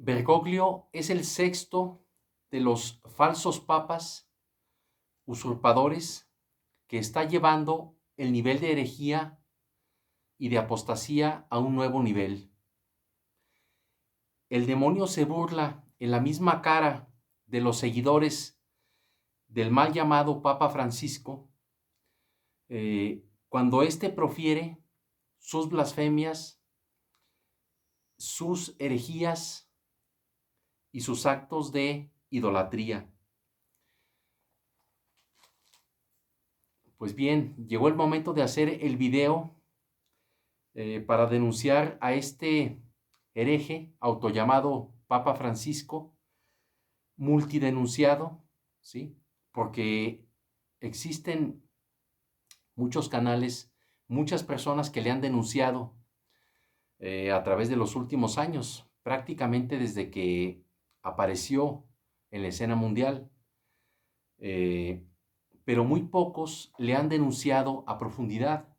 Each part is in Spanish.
Bergoglio es el sexto de los falsos papas usurpadores que está llevando el nivel de herejía y de apostasía a un nuevo nivel. El demonio se burla en la misma cara de los seguidores del mal llamado Papa Francisco cuando éste profiere sus blasfemias, sus herejías y sus actos de idolatría. Pues bien, llegó el momento de hacer el video para denunciar a este hereje autollamado Papa Francisco, multidenunciado, ¿sí? Porque existen muchos canales, muchas personas que le han denunciado a través de los últimos años, prácticamente desde que apareció en la escena mundial. Pero muy pocos le han denunciado a profundidad,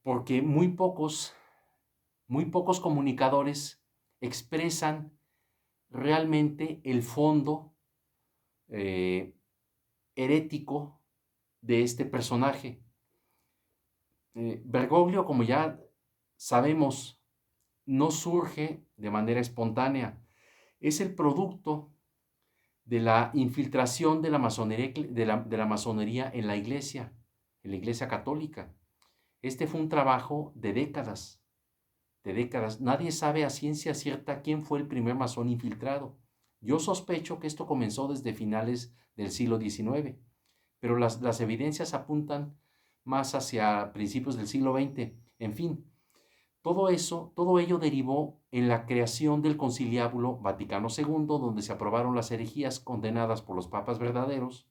porque muy pocos comunicadores expresan realmente el fondo herético de este personaje. Bergoglio, como ya sabemos, no surge de manera espontánea, es el producto de la infiltración de la masonería en la iglesia católica. Este fue un trabajo de décadas, Nadie sabe a ciencia cierta quién fue el primer masón infiltrado. Yo sospecho que esto comenzó desde finales del siglo XIX, pero las evidencias apuntan más hacia principios del siglo XX. En fin, todo ello derivó en la creación del Conciliábulo Vaticano II, donde se aprobaron las herejías condenadas por los papas verdaderos,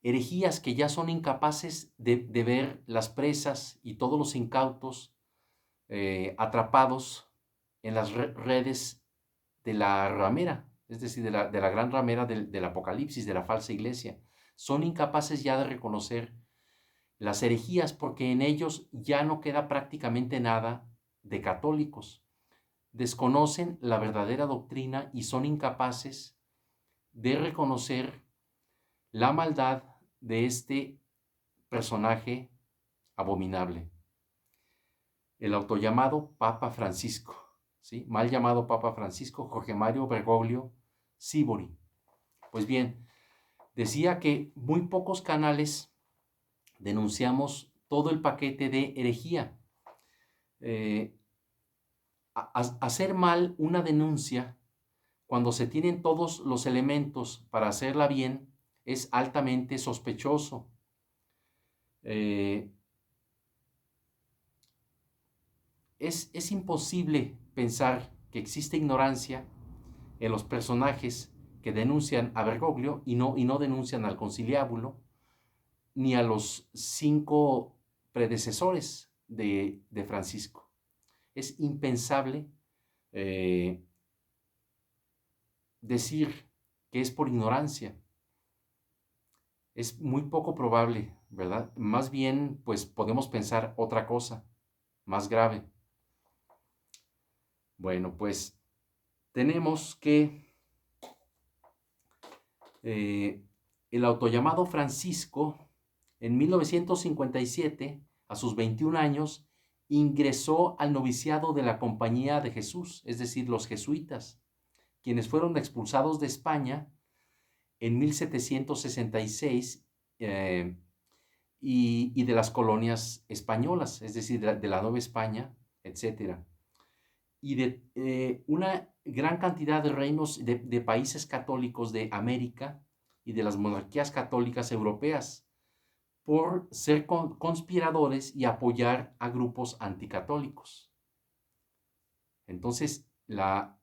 herejías que ya son incapaces de ver las presas y todos los incautos atrapados en las redes de la ramera, es decir, de la gran ramera del Apocalipsis, de la falsa iglesia. Son incapaces ya de reconocer las herejías porque en ellos ya no queda prácticamente nada de católicos. Desconocen la verdadera doctrina y son incapaces de reconocer la maldad de este personaje abominable, el autollamado Papa Francisco, ¿sí? Mal llamado Papa Francisco, Jorge Mario Bergoglio Sibori. Pues bien, decía que muy pocos canales denunciamos todo el paquete de herejía. Hacer mal una denuncia cuando se tienen todos los elementos para hacerla bien es altamente sospechoso. Es imposible pensar que existe ignorancia en los personajes que denuncian a Bergoglio y no denuncian al Conciliábulo ni a los 5 predecesores de Francisco. Es impensable decir que es por ignorancia. Es muy poco probable, ¿verdad? Más bien, pues podemos pensar otra cosa, más grave. Bueno, pues tenemos que el autollamado Francisco, en 1957, a sus 21 años, ingresó al noviciado de la Compañía de Jesús, es decir, los jesuitas, quienes fueron expulsados de España en 1766 y de las colonias españolas, es decir, de la Nueva España, etc. Y de una gran cantidad de reinos de países católicos de América y de las monarquías católicas europeas, por ser conspiradores y apoyar a grupos anticatólicos. Entonces, la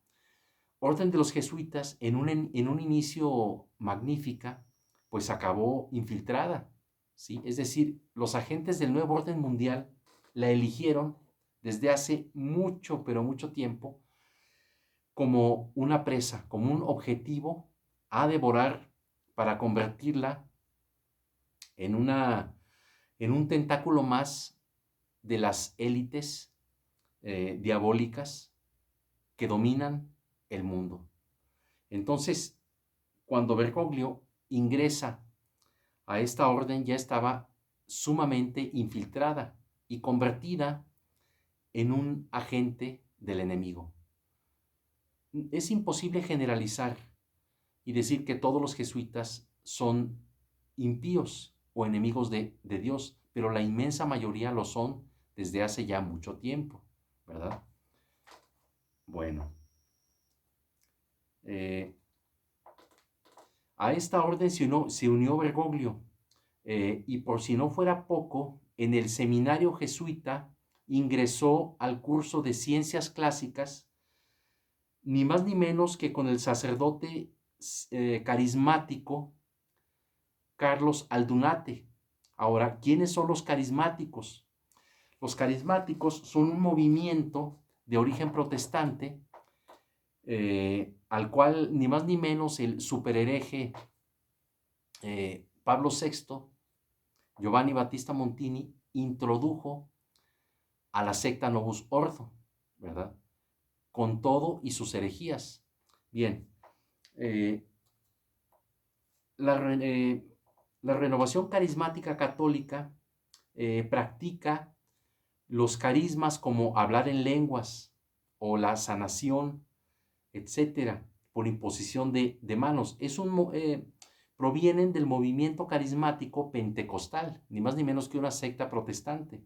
Orden de los Jesuitas, en un inicio magnífica, pues acabó infiltrada, ¿sí? Es decir, los agentes del nuevo orden mundial la eligieron desde hace mucho, pero mucho tiempo, como una presa, como un objetivo a devorar para convertirla en un tentáculo más de las élites diabólicas que dominan el mundo. Entonces, cuando Bergoglio ingresa a esta orden, ya estaba sumamente infiltrada y convertida en un agente del enemigo. Es imposible generalizar y decir que todos los jesuitas son impíos o enemigos de Dios, pero la inmensa mayoría lo son desde hace ya mucho tiempo, ¿verdad? Bueno, a esta orden se unió Bergoglio, y por si no fuera poco, en el seminario jesuita ingresó al curso de ciencias clásicas, ni más ni menos que con el sacerdote carismático Carlos Aldunate. Ahora, ¿quiénes son los carismáticos? Los carismáticos son un movimiento de origen protestante, al cual ni más ni menos el superhereje Pablo VI, Giovanni Battista Montini, introdujo a la secta Novus Ordo, ¿verdad? Con todo y sus herejías. Bien, la renovación carismática católica practica los carismas como hablar en lenguas o la sanación, etcétera, por imposición de manos. Provienen del movimiento carismático pentecostal, ni más ni menos que una secta protestante.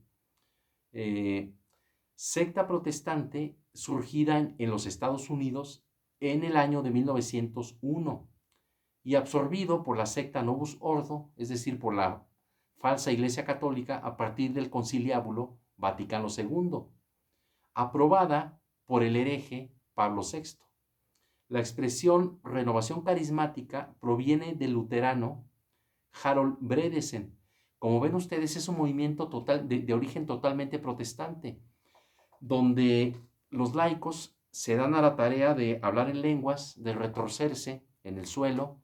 Secta protestante surgida en los Estados Unidos en el año de 1901 y absorbido por la secta Novus Ordo, es decir, por la falsa Iglesia Católica a partir del Conciliábulo Vaticano II, aprobada por el hereje Pablo VI. La expresión renovación carismática proviene del luterano Harold Bredesen. Como ven ustedes, es un movimiento de origen totalmente protestante, donde los laicos se dan a la tarea de hablar en lenguas, de retorcerse en el suelo,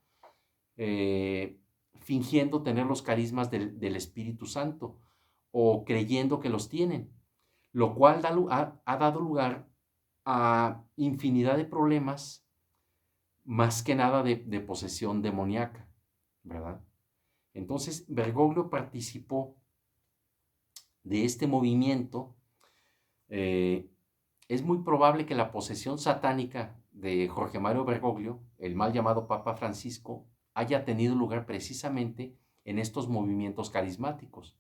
fingiendo tener los carismas del Espíritu Santo o creyendo que los tienen, lo cual ha dado lugar a infinidad de problemas, más que nada de posesión demoníaca, ¿verdad? Entonces, Bergoglio participó de este movimiento. Es muy probable que la posesión satánica de Jorge Mario Bergoglio, el mal llamado Papa Francisco, haya tenido lugar precisamente en estos movimientos carismáticos.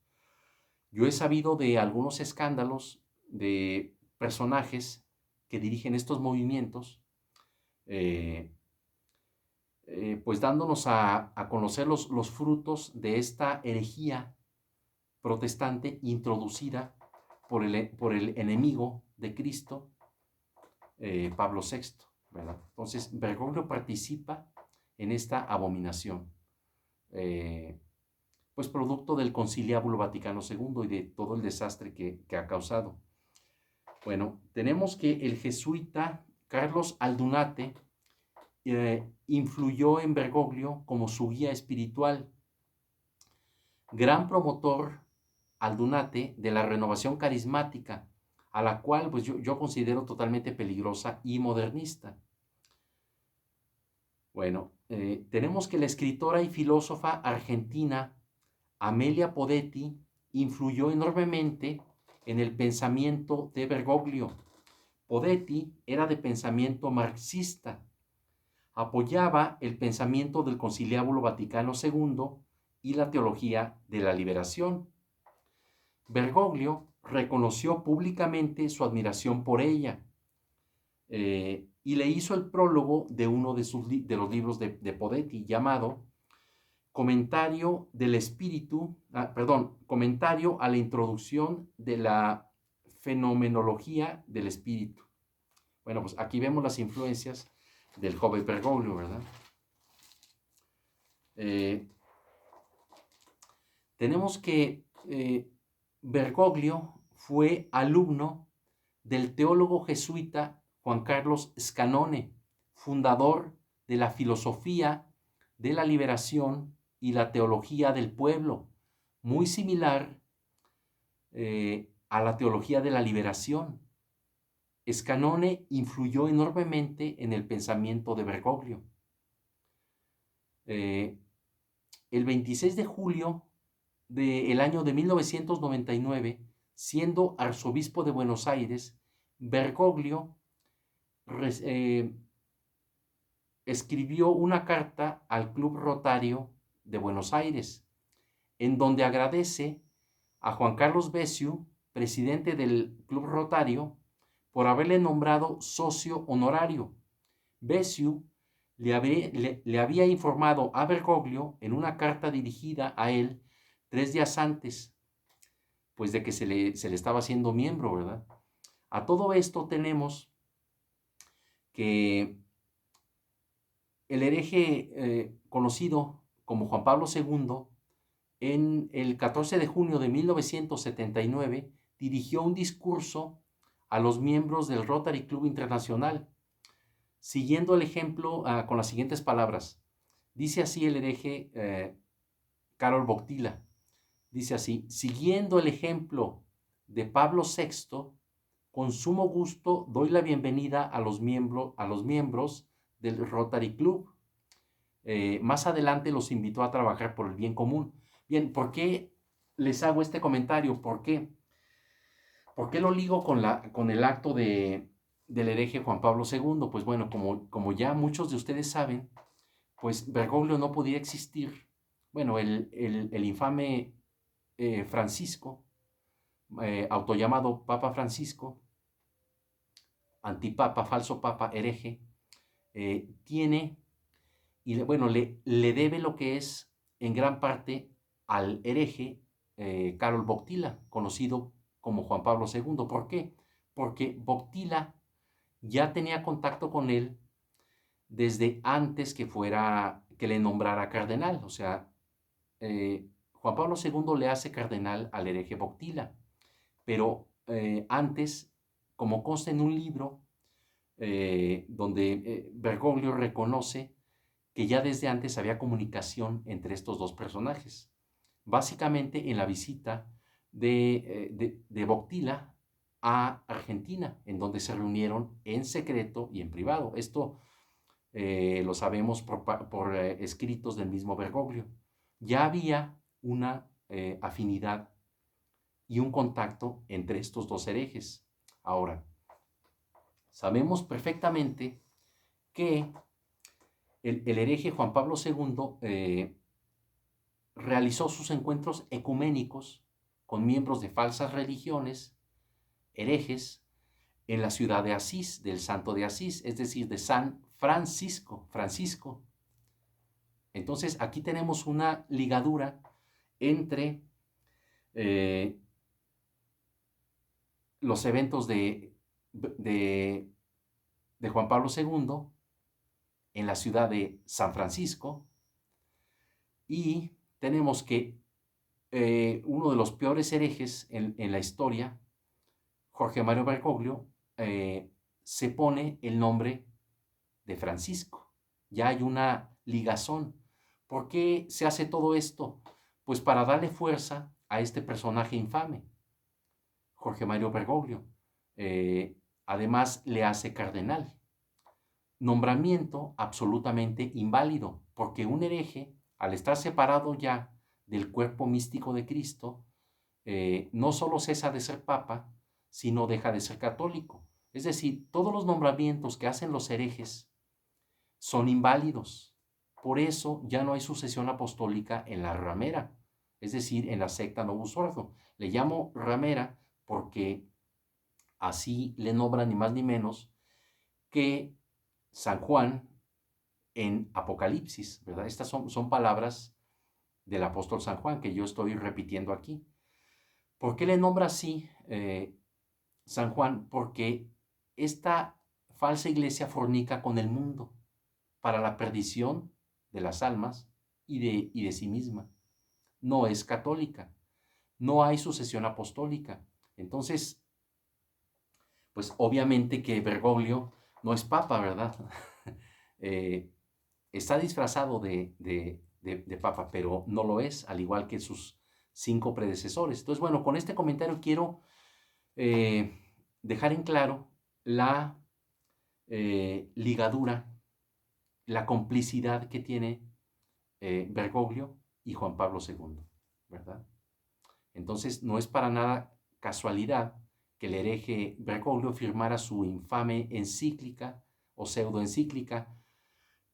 Yo he sabido de algunos escándalos de personajes que dirigen estos movimientos, pues dándonos a conocer los frutos de esta herejía protestante introducida por el enemigo de Cristo, Pablo VI, ¿verdad? Entonces, Bergoglio participa en esta abominación, pues producto del Conciliábulo Vaticano II y de todo el desastre que ha causado. Bueno, tenemos que el jesuita Carlos Aldunate influyó en Bergoglio como su guía espiritual. Gran promotor Aldunate de la renovación carismática, a la cual pues yo considero totalmente peligrosa y modernista. Bueno, tenemos que la escritora y filósofa argentina Amelia Podetti influyó enormemente en el pensamiento de Bergoglio. Podetti era de pensamiento marxista, apoyaba el pensamiento del Conciliábulo Vaticano II y la teología de la liberación. Bergoglio reconoció públicamente su admiración por ella y le hizo el prólogo de uno de los libros de Podetti llamado Comentario a la introducción de la fenomenología del espíritu. Bueno, pues aquí vemos las influencias del joven Bergoglio, ¿verdad? Tenemos que Bergoglio fue alumno del teólogo jesuita Juan Carlos Scanone, fundador de la filosofía de la liberación y la teología del pueblo, muy similar a la teología de la liberación. Scanone influyó enormemente en el pensamiento de Bergoglio. El 26 de julio del año de 1999, siendo arzobispo de Buenos Aires, Bergoglio escribió una carta al Club Rotario de Buenos Aires, en donde agradece a Juan Carlos Bessiu, presidente del Club Rotario, por haberle nombrado socio honorario. Bessiu le había informado a Bergoglio en una carta dirigida a él 3 días antes, pues de que se le estaba haciendo miembro, ¿verdad? A todo esto tenemos que el hereje conocido como Juan Pablo II, en el 14 de junio de 1979, dirigió un discurso a los miembros del Rotary Club Internacional, siguiendo el ejemplo con las siguientes palabras. Dice así el hereje Karol Wojtyła, dice así: siguiendo el ejemplo de Pablo VI, con sumo gusto doy la bienvenida a los miembros del Rotary Club. Más adelante los invitó a trabajar por el bien común. Bien, ¿por qué les hago este comentario? ¿Por qué? ¿Por qué lo ligo con el acto del hereje Juan Pablo II? Pues bueno, como ya muchos de ustedes saben, pues Bergoglio no podía existir. Bueno, el infame Francisco, autollamado Papa Francisco, antipapa, falso papa, hereje, tiene, y bueno, le debe lo que es en gran parte al hereje Karol Wojtyła, conocido como Juan Pablo II. ¿Por qué? Porque Wojtyła ya tenía contacto con él desde antes que le nombrara cardenal. O sea, Juan Pablo II le hace cardenal al hereje Wojtyła, pero antes, como consta en un libro donde Bergoglio reconoce que ya desde antes había comunicación entre estos dos personajes, básicamente en la visita de Wojtyła a Argentina, en donde se reunieron en secreto y en privado. Esto lo sabemos por escritos del mismo Bergoglio. Ya había una afinidad y un contacto entre estos dos herejes. Ahora, sabemos perfectamente que el hereje Juan Pablo II realizó sus encuentros ecuménicos con miembros de falsas religiones, herejes, en la ciudad de Asís, del Santo de Asís, es decir, de San Francisco. Entonces, aquí tenemos una ligadura entre los eventos de Juan Pablo II en la ciudad de San Francisco, y tenemos que uno de los peores herejes en la historia, Jorge Mario Bergoglio, se pone el nombre de Francisco. Ya hay una ligazón. ¿Por qué se hace todo esto? Pues para darle fuerza a este personaje infame, Jorge Mario Bergoglio. Además le hace cardenal. Nombramiento absolutamente inválido, porque un hereje, al estar separado ya del cuerpo místico de Cristo, no solo cesa de ser papa, sino deja de ser católico. Es decir, todos los nombramientos que hacen los herejes son inválidos. Por eso ya no hay sucesión apostólica en la ramera, es decir, en la secta Novus Ordo. Le llamo ramera porque así le nombran ni más ni menos que San Juan en Apocalipsis, ¿verdad? Estas son palabras del apóstol San Juan que yo estoy repitiendo aquí. ¿Por qué le nombra así San Juan? Porque esta falsa iglesia fornica con el mundo para la perdición de las almas y de sí misma. No es católica, no hay sucesión apostólica. Entonces, pues obviamente que Bergoglio no es papa, ¿verdad? Está disfrazado de papa, pero no lo es, al igual que sus 5 predecesores. Entonces, bueno, con este comentario quiero dejar en claro la ligadura, la complicidad que tiene Bergoglio y Juan Pablo II, ¿verdad? Entonces, no es para nada casualidad que el hereje Bergoglio firmara su infame encíclica o pseudoencíclica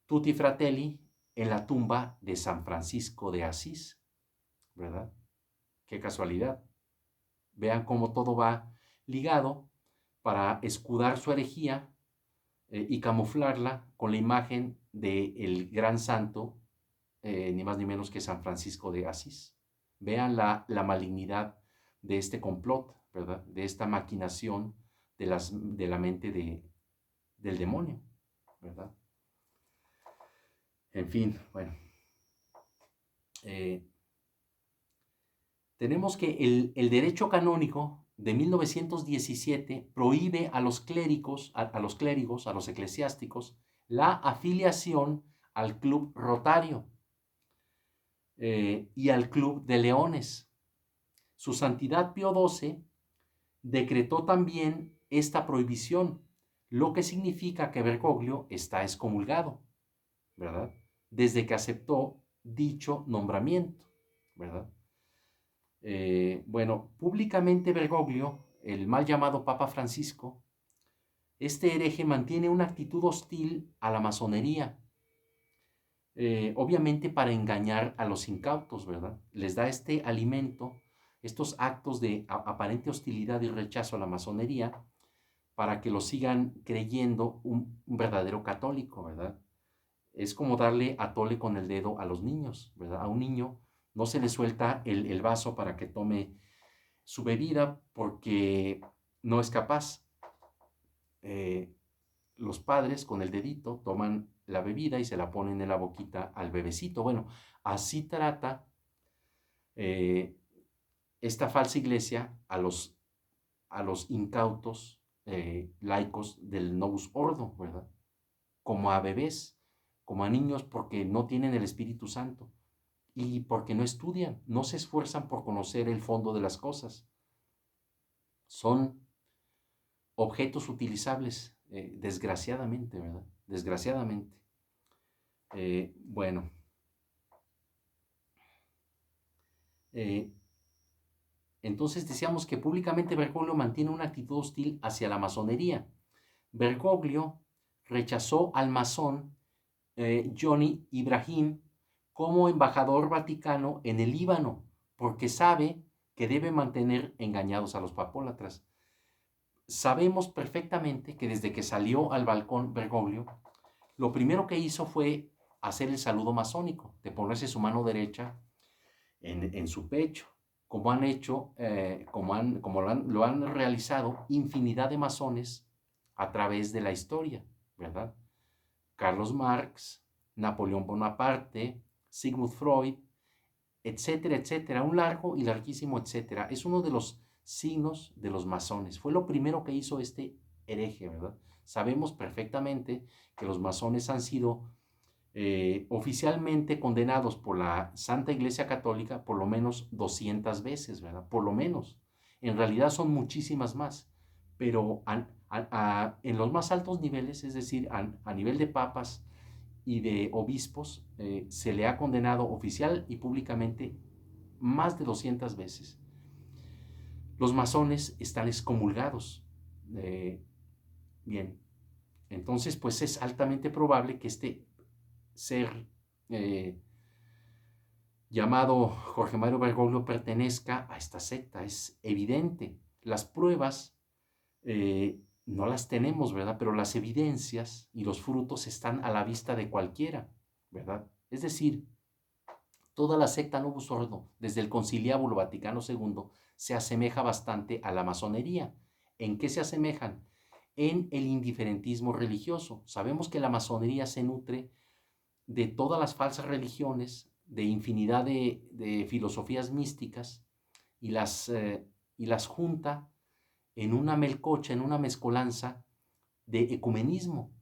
Tutti Fratelli en la tumba de San Francisco de Asís, ¿verdad? Qué casualidad. Vean cómo todo va ligado para escudar su herejía y camuflarla con la imagen del gran santo, ni más ni menos que San Francisco de Asís. Vean la malignidad de este complot, ¿verdad? De esta maquinación de la mente del demonio, ¿verdad? En fin, bueno. Tenemos que el derecho canónico de 1917 prohíbe a los clérigos, a los eclesiásticos, la afiliación al Club Rotario y al Club de Leones. Su Santidad Pío XII decretó también esta prohibición, lo que significa que Bergoglio está excomulgado, ¿verdad? Desde que aceptó dicho nombramiento, ¿verdad? Bueno, públicamente Bergoglio, el mal llamado Papa Francisco, este hereje mantiene una actitud hostil a la masonería, obviamente para engañar a los incautos, ¿verdad? Les da este alimento, estos actos de aparente hostilidad y rechazo a la masonería, para que lo sigan creyendo un verdadero católico, ¿verdad? Es como darle atole con el dedo a los niños, ¿verdad? A un niño no se le suelta el vaso para que tome su bebida porque no es capaz. Los padres con el dedito toman la bebida y se la ponen en la boquita al bebecito. Bueno, así trata esta falsa iglesia a los incautos laicos del Novus Ordo, ¿verdad? Como a bebés, como a niños porque no tienen el Espíritu Santo y porque no estudian, no se esfuerzan por conocer el fondo de las cosas. Son objetos utilizables, desgraciadamente, ¿verdad? Desgraciadamente. Bueno, entonces decíamos que públicamente Bergoglio mantiene una actitud hostil hacia la masonería. Bergoglio rechazó al masón Johnny Ibrahim como embajador vaticano en el Líbano, porque sabe que debe mantener engañados a los papólatras. Sabemos perfectamente que desde que salió al balcón Bergoglio, lo primero que hizo fue hacer el saludo masónico, de ponerse su mano derecha en su pecho, como han hecho, lo han realizado infinidad de masones a través de la historia, ¿verdad? Carlos Marx, Napoleón Bonaparte, Sigmund Freud, etcétera, etcétera, un largo y larguísimo etcétera. Es uno de los signos de los masones. Fue lo primero que hizo este hereje, ¿verdad? Sabemos perfectamente que los masones han sido oficialmente condenados por la Santa Iglesia Católica por lo menos 200 veces, ¿verdad? Por lo menos. En realidad son muchísimas más, pero en los más altos niveles, es decir, a nivel de papas y de obispos, se le ha condenado oficial y públicamente más de 200 veces. Los masones están excomulgados. Bien, entonces pues es altamente probable que este ser llamado Jorge Mario Bergoglio pertenezca a esta secta. Es evidente. Las pruebas no las tenemos, ¿verdad? Pero las evidencias y los frutos están a la vista de cualquiera, ¿verdad? Es decir, toda la secta Novus Ordo, desde el Conciliábulo Vaticano II, se asemeja bastante a la masonería. ¿En qué se asemejan? En el indiferentismo religioso. Sabemos que la masonería se nutre de todas las falsas religiones, de infinidad de filosofías místicas, y las junta en una melcocha, en una mezcolanza de ecumenismo,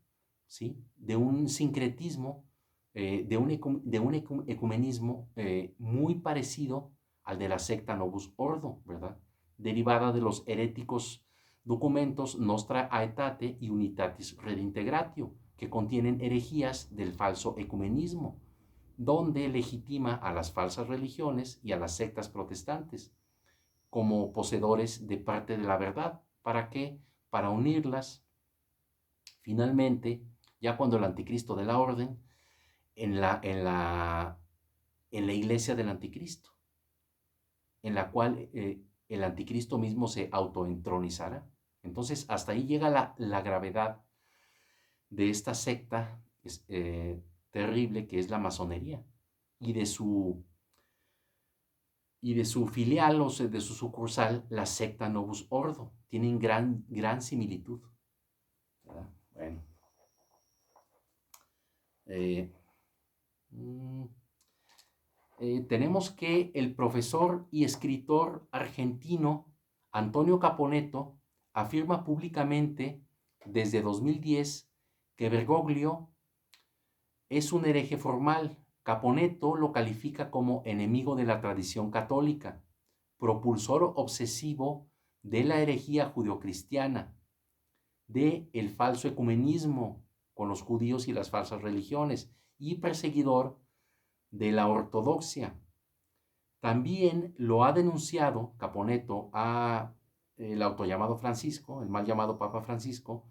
¿sí? De un sincretismo, de un ecumenismo muy parecido al de la secta Novus Ordo, ¿verdad? derivada de los heréticos documentos Nostra Aetate y Unitatis Redintegratio, que contienen herejías del falso ecumenismo, donde legitima a las falsas religiones y a las sectas protestantes como poseedores de parte de la verdad. ¿Para qué? Para unirlas finalmente, ya cuando el anticristo de la orden, en la iglesia del anticristo, en la cual el anticristo mismo se autoentronizará. Entonces, hasta ahí llega la gravedad de esta secta terrible que es la masonería y de su filial o de su sucursal, la secta Novus Ordo. Tienen gran similitud, ¿verdad? Bueno. Tenemos que el profesor y escritor argentino Antonio Caponetto afirma públicamente desde 2010 que Bergoglio es un hereje formal. Caponetto lo califica como enemigo de la tradición católica, propulsor obsesivo de la herejía judeocristiana, de el falso ecumenismo con los judíos y las falsas religiones, y perseguidor de la ortodoxia. También lo ha denunciado Caponetto a el autollamado Francisco, el mal llamado Papa Francisco,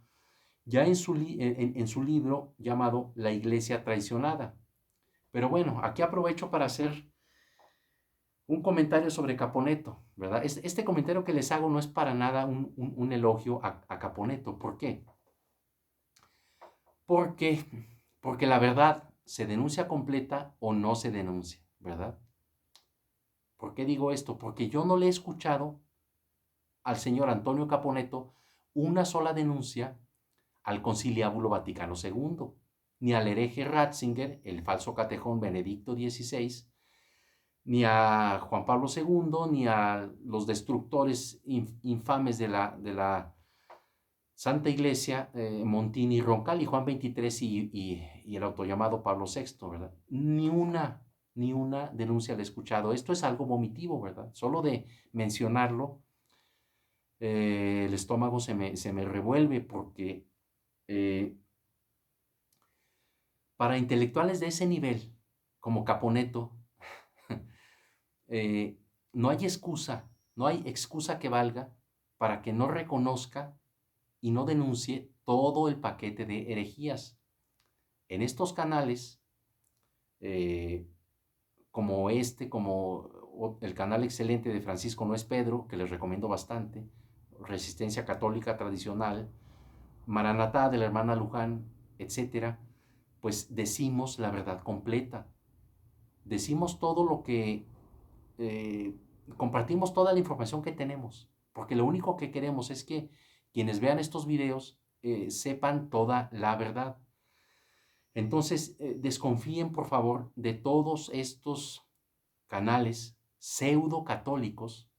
ya en su libro llamado La Iglesia Traicionada. Pero bueno, aquí aprovecho para hacer un comentario sobre Caponetto, ¿verdad? Este comentario que les hago no es para nada un elogio a Caponetto. ¿Por qué? Porque la verdad se denuncia completa o no se denuncia, ¿verdad? ¿Por qué digo esto? Porque yo no le he escuchado al señor Antonio Caponetto una sola denuncia al Conciliábulo Vaticano II, ni al hereje Ratzinger, el falso catejón Benedicto XVI, ni a Juan Pablo II, ni a los destructores infames de la Santa Iglesia, Montini y Roncalli, Juan XXIII y el autollamado Pablo VI, ¿verdad? Ni una denuncia le he escuchado. Esto es algo vomitivo, ¿verdad? Solo de mencionarlo, el estómago se me revuelve porque para intelectuales de ese nivel, como Caponetto, no hay excusa que valga para que no reconozca y no denuncie todo el paquete de herejías. En estos canales, como el canal excelente de Francisco No es Pedro, que les recomiendo bastante, Resistencia Católica Tradicional, Maranatá de la hermana Luján, etc., pues decimos la verdad completa. Decimos todo lo que compartimos toda la información que tenemos, porque lo único que queremos es que quienes vean estos videos sepan toda la verdad. Entonces, desconfíen por favor de todos estos canales pseudo católicos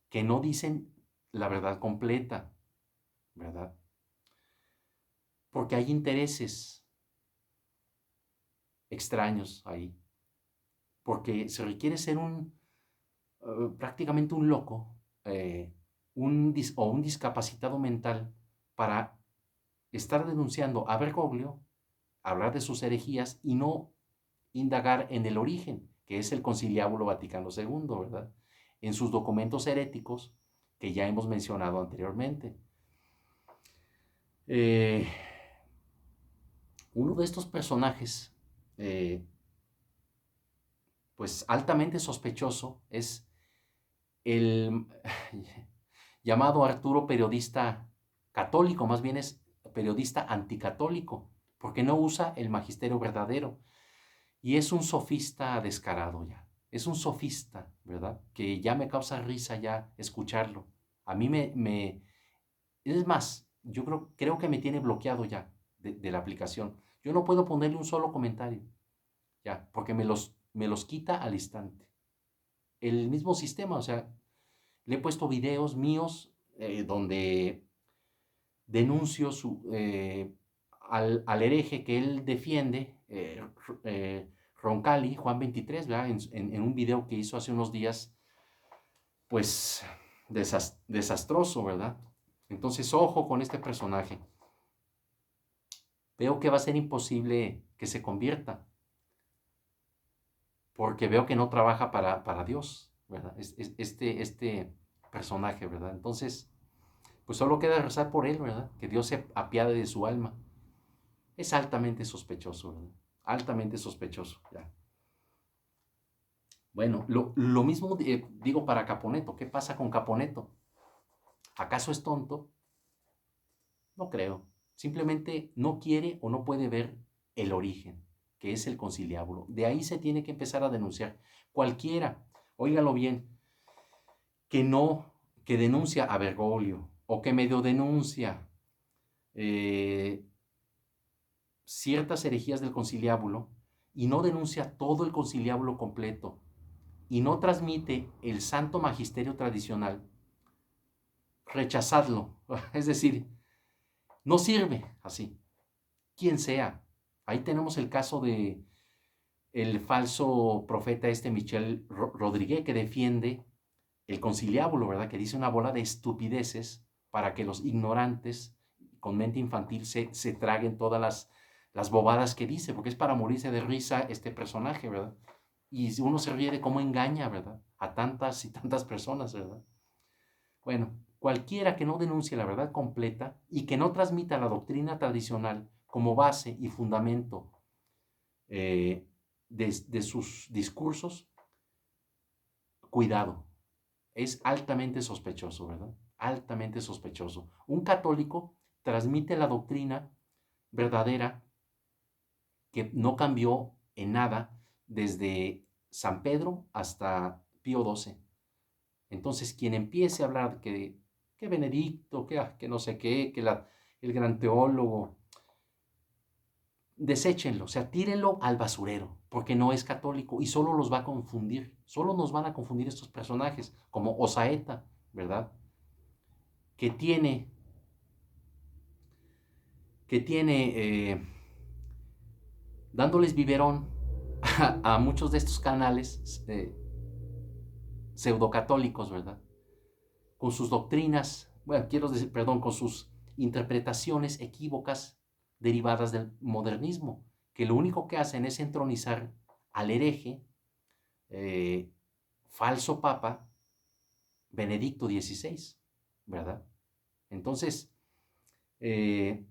que no dicen la verdad completa, ¿verdad? Porque hay intereses extraños ahí, porque se requiere ser prácticamente un loco, un discapacitado mental para estar denunciando a Bergoglio, hablar de sus herejías y no indagar en el origen, que es el Conciliábulo Vaticano II, ¿verdad? En sus documentos heréticos que ya hemos mencionado anteriormente. Uno de estos personajes, pues altamente sospechoso, es el llamado Arturo periodista católico, más bien es periodista anticatólico, porque no usa el magisterio verdadero. Y es un sofista descarado ya. Es un sofista, ¿verdad? Que ya me causa risa ya escucharlo. A mí es más, yo creo que me tiene bloqueado ya de la aplicación. Yo no puedo ponerle un solo comentario, ya, porque me los quita al instante. El mismo sistema, o sea, le he puesto videos míos donde denuncio al hereje que él defiende, Roncalli, Juan 23, ¿verdad? En un video que hizo hace unos días, pues desastroso, ¿verdad? Entonces, ojo con este personaje. Veo que va a ser imposible que se convierta, porque veo que no trabaja para Dios, ¿verdad? Este personaje, ¿verdad? Entonces, pues solo queda rezar por él, ¿verdad? Que Dios se apiade de su alma. Es altamente sospechoso, ¿verdad? Altamente sospechoso, ya. Bueno, lo mismo digo para Caponeto. ¿Qué pasa con Caponeto? ¿Acaso es tonto? No creo. Simplemente no quiere o no puede ver el origen, que es el conciliábulo. De ahí se tiene que empezar a denunciar. Cualquiera, óigalo bien, que no, que denuncia a Bergoglio o que medio denuncia eh, ciertas herejías del conciliábulo y no denuncia todo el conciliábulo completo y no transmite el santo magisterio tradicional, rechazadlo. Es decir, no sirve así, quien sea. Ahí tenemos el caso de el falso profeta Michel Rodríguez, que defiende el conciliábulo, ¿verdad? Que dice una bola de estupideces para que los ignorantes con mente infantil se traguen todas las bobadas que dice, porque es para morirse de risa este personaje, ¿verdad? Y uno se ríe de cómo engaña, ¿verdad? A tantas y tantas personas, ¿verdad? Bueno, cualquiera que no denuncie la verdad completa y que no transmita la doctrina tradicional como base y fundamento de sus discursos, cuidado, es altamente sospechoso, ¿verdad? Altamente sospechoso. Un católico transmite la doctrina verdadera que no cambió en nada desde San Pedro hasta Pío XII. Entonces, quien empiece a hablar que Benedicto, que no sé qué, el gran teólogo, deséchenlo, o sea, tírenlo al basurero, porque no es católico y solo los va a confundir, solo nos van a confundir estos personajes, como Osaeta, ¿verdad? Que tiene, dándoles biberón a muchos de estos canales pseudocatólicos, ¿verdad? Con sus doctrinas, bueno, quiero decir, perdón, con sus interpretaciones equívocas derivadas del modernismo, que lo único que hacen es entronizar al hereje, eh, falso papa, Benedicto XVI, ¿verdad? Entonces, eh,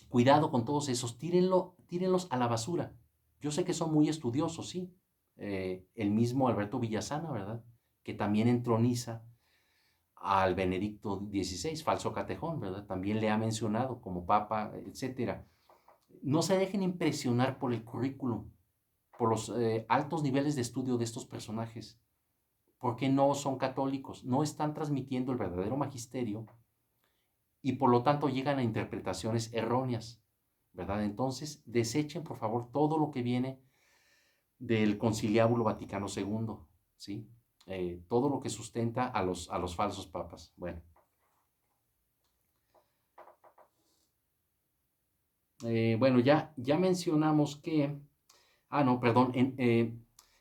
cuidado con todos esos, tírenlos a la basura. Yo sé que son muy estudiosos, sí. El mismo Alberto Villasana, ¿verdad? Que también entroniza al Benedicto XVI, falso catejón, ¿verdad? También le ha mencionado como papa, etcétera. No se dejen impresionar por el currículum, por los altos niveles de estudio de estos personajes, porque no son católicos, no están transmitiendo el verdadero magisterio y por lo tanto llegan a interpretaciones erróneas, ¿verdad? Entonces, desechen por favor todo lo que viene del Conciliábulo Vaticano II, ¿sí? Todo lo que sustenta a los falsos papas. Bueno, bueno, ya mencionamos que, no, perdón,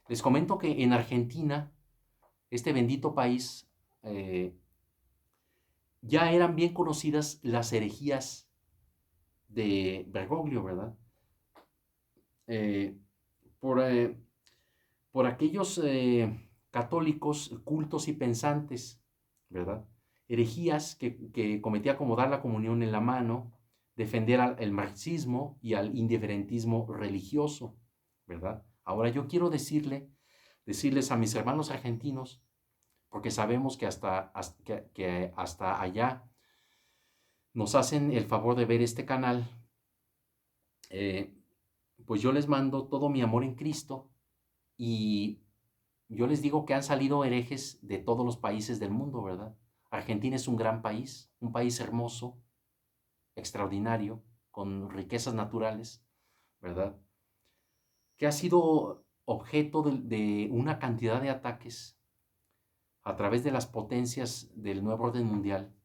les comento que en Argentina, este bendito país, ya eran bien conocidas las herejías de Bergoglio, ¿verdad? Eh, por, eh, por aquellos católicos cultos y pensantes, ¿verdad? Herejías que cometía como dar la comunión en la mano, defender el marxismo y al indiferentismo religioso, ¿verdad? Ahora yo quiero decirles a mis hermanos argentinos, porque sabemos que que hasta allá nos hacen el favor de ver este canal, eh, pues yo les mando todo mi amor en Cristo y yo les digo que han salido herejes de todos los países del mundo, ¿verdad? Argentina es un gran país, un país hermoso, extraordinario, con riquezas naturales, ¿verdad? Que ha sido objeto de una cantidad de ataques a través de las potencias del nuevo orden mundial,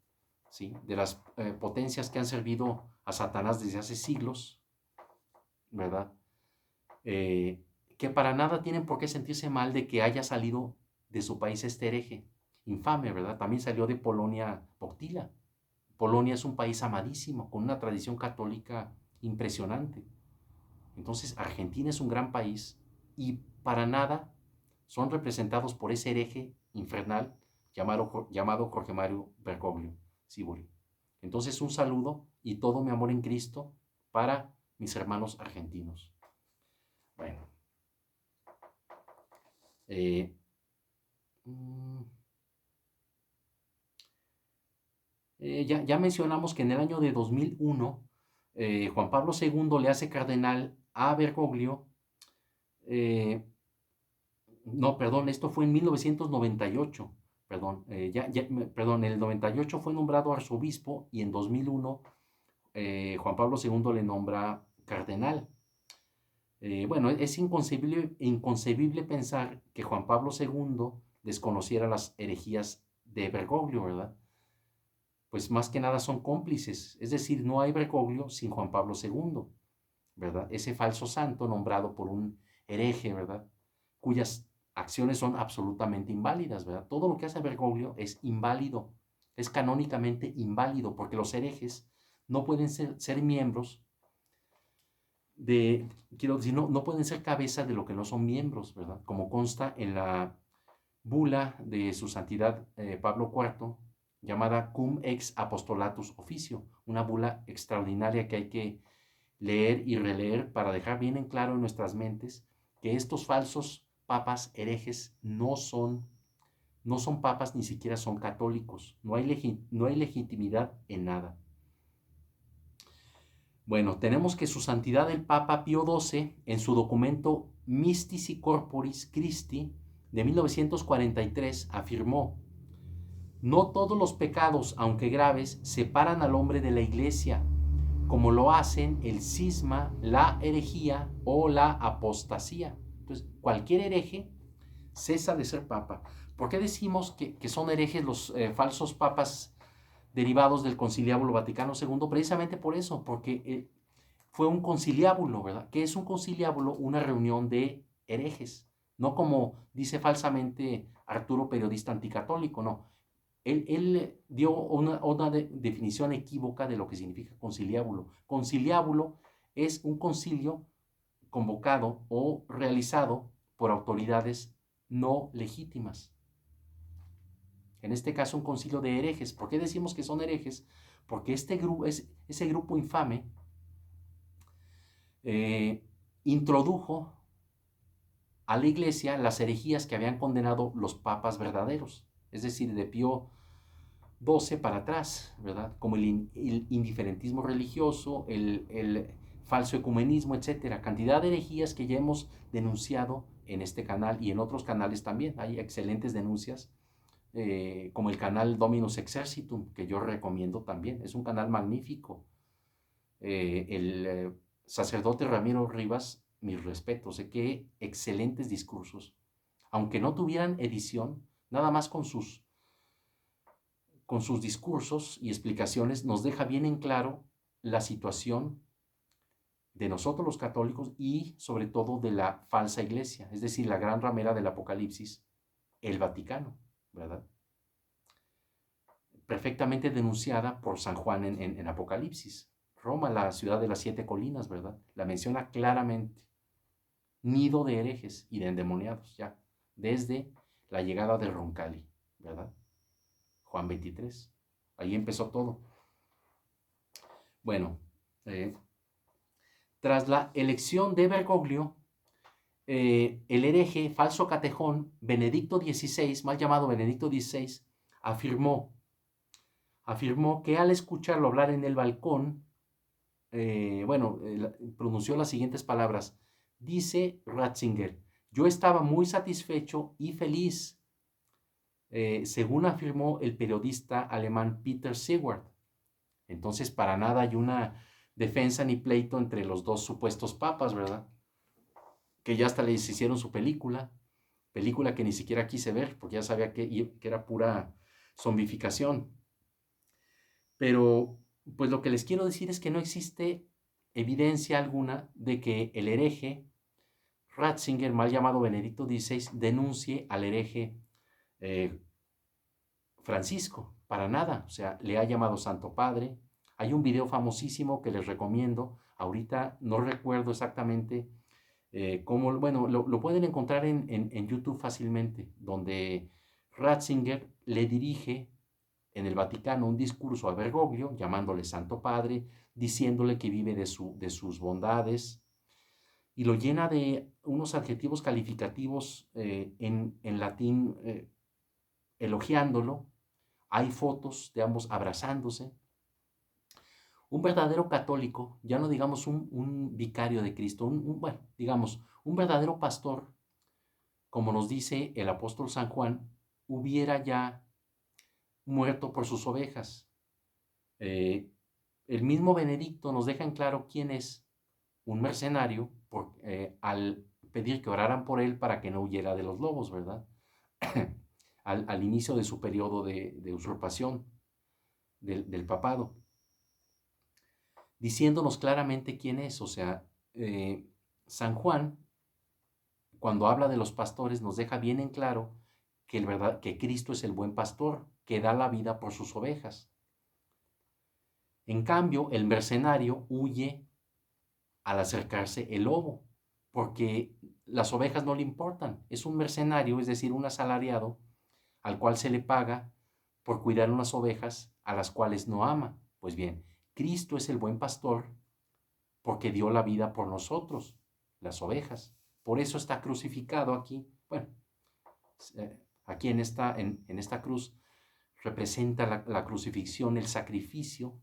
¿sí? De las potencias que han servido a Satanás desde hace siglos, ¿verdad? Que para nada tienen por qué sentirse mal de que haya salido de su país este hereje. infame, ¿verdad? También salió de Polonia Wojtyła. Polonia es un país amadísimo, con una tradición católica impresionante. Entonces, Argentina es un gran país y para nada son representados por ese hereje infernal llamado Jorge Mario Bergoglio Sibori. Entonces, un saludo y todo mi amor en Cristo para mis hermanos argentinos. Bueno, ya mencionamos que en el año de 2001 Juan Pablo II le hace cardenal a Bergoglio. No, perdón, esto fue en 1998. Perdón, perdón, en el 98 fue nombrado arzobispo y en 2001 Juan Pablo II le nombra cardenal. Bueno, es inconcebible pensar que Juan Pablo II desconociera las herejías de Bergoglio, ¿verdad? Pues más que nada son cómplices, es decir, no hay Bergoglio sin Juan Pablo II, ¿verdad? Ese falso santo nombrado por un hereje, ¿verdad? Cuyas acciones son absolutamente inválidas, ¿verdad? Todo lo que hace Bergoglio es inválido, es canónicamente inválido, porque los herejes no pueden ser miembros quiero decir, no pueden ser cabeza de lo que no son miembros, ¿verdad? Como consta en la bula de su santidad Pablo IV, llamada Cum ex Apostolatus Officio, una bula extraordinaria que hay que leer y releer para dejar bien en claro en nuestras mentes que estos falsos papas herejes no son papas, ni siquiera son católicos, no hay legitimidad en nada. Bueno, tenemos que su santidad el Papa Pío XII, en su documento Mystici Corporis Christi de 1943, afirmó: no todos los pecados, aunque graves, separan al hombre de la Iglesia, como lo hacen el cisma, la herejía o la apostasía. Entonces, cualquier hereje cesa de ser papa. ¿Por qué decimos que son herejes los falsos papas derivados del Conciliábulo Vaticano II? Precisamente por eso, porque fue un conciliábulo, ¿verdad? ¿Qué es un conciliábulo? Una reunión de herejes, no como dice falsamente Arturo, periodista anticatólico, no. Él dio una definición equívoca de lo que significa conciliábulo. Conciliábulo es un concilio convocado o realizado por autoridades no legítimas. En este caso, un concilio de herejes. ¿Por qué decimos que son herejes? Porque ese grupo infame introdujo a la Iglesia las herejías que habían condenado los papas verdaderos, es decir, de Pío XII para atrás, ¿verdad? Como el indiferentismo religioso, el falso ecumenismo, etcétera. Cantidad de herejías que ya hemos denunciado en este canal y en otros canales también. Hay excelentes denuncias, como el canal Dominus Exercitum, que yo recomiendo también. Es un canal magnífico. El sacerdote Ramiro Rivas, mis respetos, qué excelentes discursos. Aunque no tuvieran edición, nada más con sus discursos y explicaciones nos deja bien en claro la situación de nosotros los católicos y sobre todo de la falsa iglesia, es decir, la gran ramera del Apocalipsis, el Vaticano, ¿verdad? Perfectamente denunciada por San Juan en Apocalipsis. Roma, la ciudad de las 7 colinas, ¿verdad? La menciona claramente. Nido de herejes y de endemoniados, ya, desde la llegada de Roncalli, ¿verdad? Juan 23. Ahí empezó todo. Bueno, tras la elección de Bergoglio, el hereje, falso catejón, Benedicto XVI, mal llamado Benedicto XVI, afirmó que al escucharlo hablar en el balcón, pronunció las siguientes palabras. Dice Ratzinger: yo estaba muy satisfecho y feliz, según afirmó el periodista alemán Peter Seward. Entonces, para nada hay una defensa ni pleito entre los dos supuestos papas, ¿verdad? Que ya hasta les hicieron su película que ni siquiera quise ver, porque ya sabía que era pura zombificación. Pero, pues lo que les quiero decir es que no existe evidencia alguna de que el hereje Ratzinger, mal llamado Benedicto XVI, denuncie al hereje Francisco, para nada, o sea, le ha llamado Santo Padre. Hay un video famosísimo que les recomiendo, ahorita no recuerdo exactamente cómo, bueno, lo pueden encontrar en YouTube fácilmente, donde Ratzinger le dirige en el Vaticano un discurso a Bergoglio, llamándole Santo Padre, diciéndole que vive de sus bondades, y lo llena de unos adjetivos calificativos en latín, elogiándolo. Hay fotos de ambos abrazándose. Un verdadero católico, ya no digamos un vicario de Cristo, bueno, digamos, un verdadero pastor, como nos dice el apóstol San Juan, hubiera ya muerto por sus ovejas. El mismo Benedicto nos deja en claro quién es un mercenario al pedir que oraran por él para que no huyera de los lobos, ¿verdad? al inicio de su periodo de usurpación del papado, diciéndonos claramente quién es. O sea, San Juan, cuando habla de los pastores, nos deja bien en claro que Cristo es el buen pastor, que da la vida por sus ovejas. En cambio, el mercenario huye al acercarse el lobo, porque las ovejas no le importan. Es un mercenario, es decir, un asalariado, al cual se le paga por cuidar unas ovejas a las cuales no ama. Pues bien, Cristo es el buen pastor porque dio la vida por nosotros, las ovejas. Por eso está crucificado aquí. Bueno, aquí en esta cruz representa la crucifixión, el sacrificio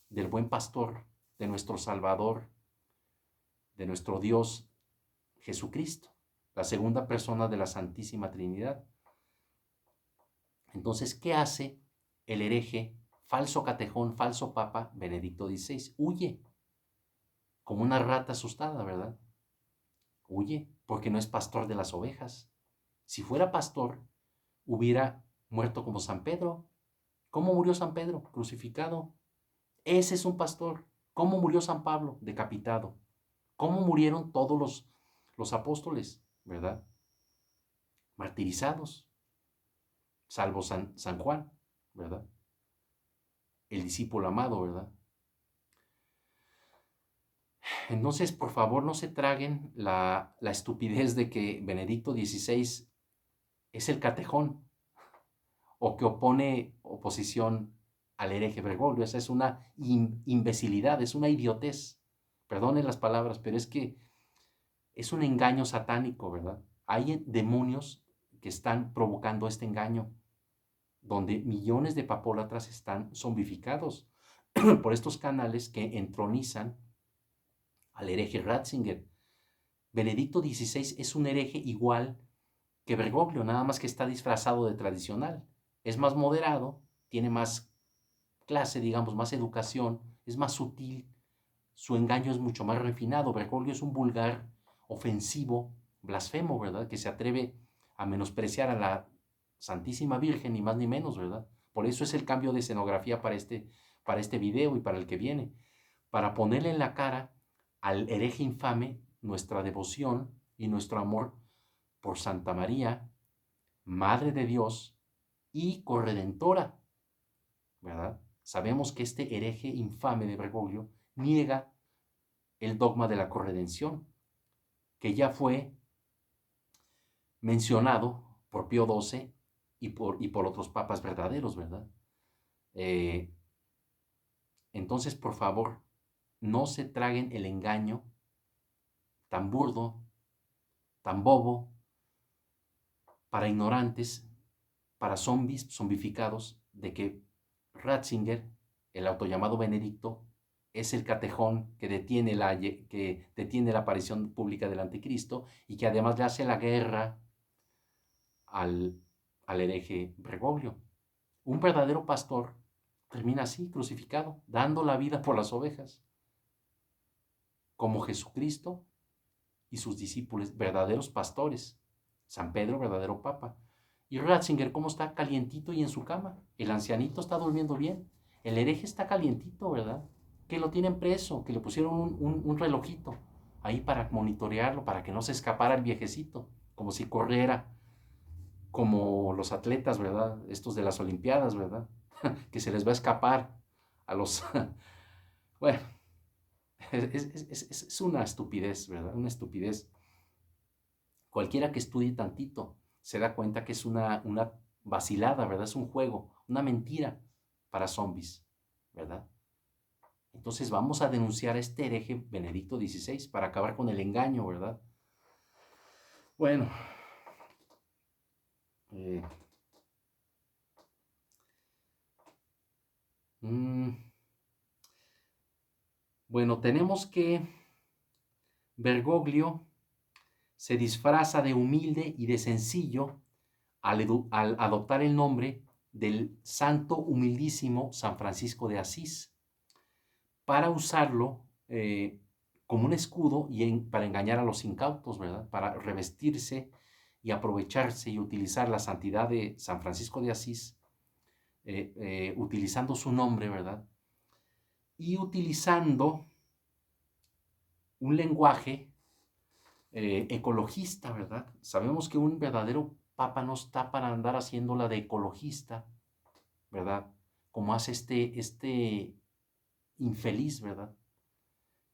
del buen pastor, de nuestro Salvador, de nuestro Dios Jesucristo, la segunda persona de la Santísima Trinidad. Entonces, ¿qué hace el hereje, falso catejón, falso papa Benedicto XVI? Huye, como una rata asustada, ¿verdad? Huye, porque no es pastor de las ovejas. Si fuera pastor, hubiera muerto como San Pedro. ¿Cómo murió San Pedro? Crucificado. Ese es un pastor. ¿Cómo murió San Pablo? Decapitado. ¿Cómo murieron todos los apóstoles? ¿Verdad? Martirizados. Salvo San Juan, ¿verdad? El discípulo amado, ¿verdad? Entonces, por favor, no se traguen la estupidez de que Benedicto XVI es el catejón o que opone oposición al hereje Bergoglio. Esa es una imbecilidad, es una idiotez. Perdonen las palabras, pero es que es un engaño satánico, ¿verdad? Hay demonios que están provocando este engaño, donde millones de papólatras están zombificados por estos canales que entronizan al hereje Ratzinger. Benedicto XVI es un hereje igual que Bergoglio, nada más que está disfrazado de tradicional. Es más moderado, tiene más clase, digamos, más educación, es más sutil, su engaño es mucho más refinado. Bergoglio es un vulgar, ofensivo, blasfemo, ¿verdad? Que se atreve a menospreciar a la Santísima Virgen, ni más ni menos, ¿verdad? Por eso es el cambio de escenografía para este video y para el que viene, para ponerle en la cara al hereje infame nuestra devoción y nuestro amor por Santa María, Madre de Dios y corredentora, ¿verdad? Sabemos que este hereje infame de Bergoglio niega el dogma de la corredención, que ya fue mencionado por Pío XII y por otros papas verdaderos, ¿verdad? Entonces, por favor, no se traguen el engaño tan burdo, tan bobo, para ignorantes, para zombificados, de que Ratzinger, el autollamado Benedicto, es el catejón que detiene la aparición pública del anticristo y que además le hace la guerra al hereje Bergoglio. Un verdadero pastor termina así, crucificado, dando la vida por las ovejas, como Jesucristo y sus discípulos, verdaderos pastores. San Pedro, verdadero papa. Y Ratzinger, ¿cómo está? Calientito y en su cama. El ancianito está durmiendo bien. El hereje está calientito, ¿verdad? Que lo tienen preso, que le pusieron un relojito ahí para monitorearlo, para que no se escapara el viejecito, como si corriera como los atletas, ¿verdad? Estos de las Olimpiadas, ¿verdad? Que se les va a escapar a los... Bueno, es una estupidez, ¿verdad? Una estupidez. Cualquiera que estudie tantito se da cuenta que es una vacilada, ¿verdad? Es un juego, una mentira para zombies, ¿verdad? Entonces vamos a denunciar a este hereje Benedicto XVI para acabar con el engaño, ¿verdad? Bueno, eh, mm, bueno, tenemos que Bergoglio se disfraza de humilde y de sencillo al adoptar el nombre del santo humildísimo San Francisco de Asís para usarlo como un escudo y para engañar a los incautos, ¿verdad? Para revestirse y aprovecharse y utilizar la santidad de San Francisco de Asís, utilizando su nombre, ¿verdad? Y utilizando un lenguaje ecologista, ¿verdad? Sabemos que un verdadero papa no está para andar haciéndola de ecologista, ¿verdad? Como hace este infeliz, ¿verdad?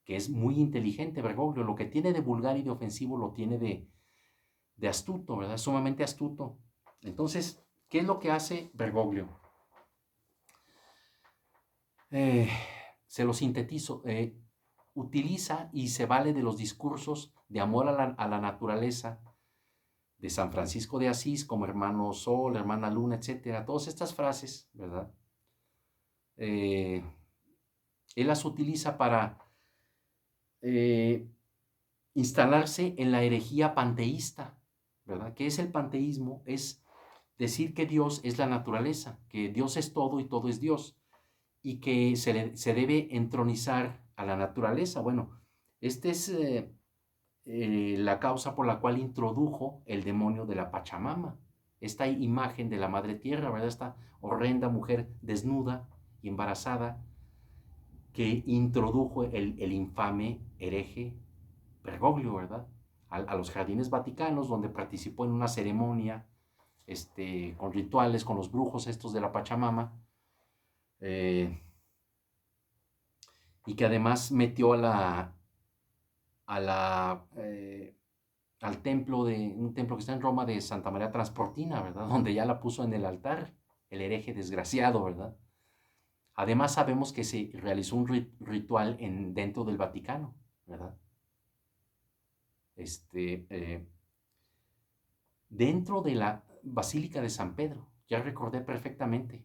Que es muy inteligente, Bergoglio. Lo que tiene de vulgar y de ofensivo lo tiene de astuto, ¿verdad? Sumamente astuto. Entonces, ¿qué es lo que hace Bergoglio? Se lo sintetizo. Utiliza y se vale de los discursos de amor a la naturaleza de San Francisco de Asís, como hermano Sol, hermana Luna, etcétera. Todas estas frases, ¿verdad? Él las utiliza para instalarse en la herejía panteísta, ¿verdad? ¿Qué es el panteísmo? Es decir que Dios es la naturaleza, que Dios es todo y todo es Dios, y que se debe entronizar a la naturaleza. Bueno, esta es la causa por la cual introdujo el demonio de la Pachamama, esta imagen de la Madre Tierra, ¿verdad? Esta horrenda mujer desnuda y embarazada que introdujo el infame hereje Bergoglio, ¿verdad? A los jardines vaticanos, donde participó en una ceremonia con rituales, con los brujos estos de la Pachamama, y que además metió al templo un templo que está en Roma de Santa María Transportina, ¿verdad? Donde ya la puso en el altar, el hereje desgraciado, ¿verdad? Además sabemos que se realizó un ritual dentro del Vaticano, ¿verdad? Dentro de la Basílica de San Pedro, ya recordé perfectamente.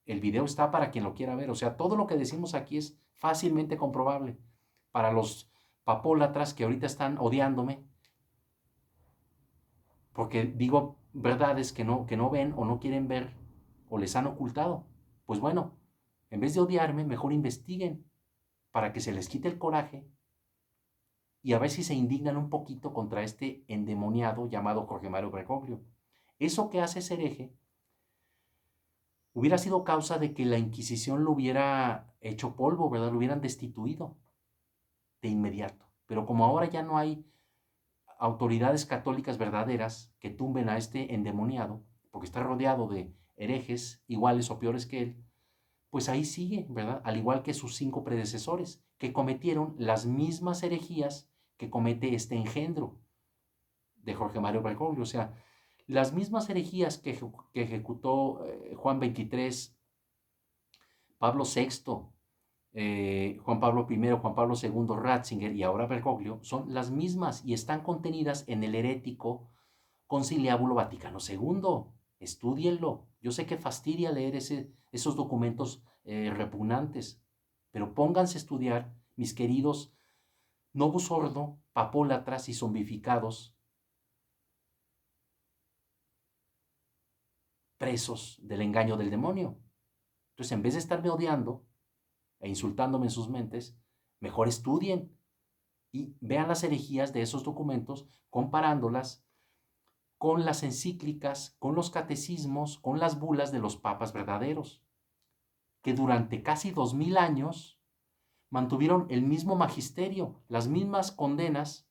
El video está para quien lo quiera ver, o sea, todo lo que decimos aquí es fácilmente comprobable. Para los papólatras que ahorita están odiándome, porque digo verdades que no ven o no quieren ver o les han ocultado. Pues bueno, en vez de odiarme, mejor investiguen para que se les quite el coraje y a ver si se indignan un poquito contra este endemoniado llamado Jorge Mario Bergoglio. Eso que hace ese hereje hubiera sido causa de que la Inquisición lo hubiera hecho polvo, ¿verdad? Lo hubieran destituido de inmediato. Pero como ahora ya no hay autoridades católicas verdaderas que tumben a este endemoniado, porque está rodeado de herejes iguales o peores que él, pues ahí sigue, ¿verdad? Al igual que sus 5 predecesores, que cometieron las mismas herejías que comete este engendro de Jorge Mario Bergoglio. O sea, las mismas herejías que ejecutó Juan XXIII, Pablo VI, Juan Pablo I, Juan Pablo II, Ratzinger y ahora Bergoglio, son las mismas y están contenidas en el herético Conciliábulo Vaticano II. Estúdienlo. Yo sé que fastidia leer esos documentos repugnantes, pero pónganse a estudiar, mis queridos novus ordo, papólatras y zombificados, presos del engaño del demonio. Entonces, en vez de estarme odiando e insultándome en sus mentes, mejor estudien y vean las herejías de esos documentos, comparándolas con las encíclicas, con los catecismos, con las bulas de los papas verdaderos, que durante casi 2000 años mantuvieron el mismo magisterio, las mismas condenas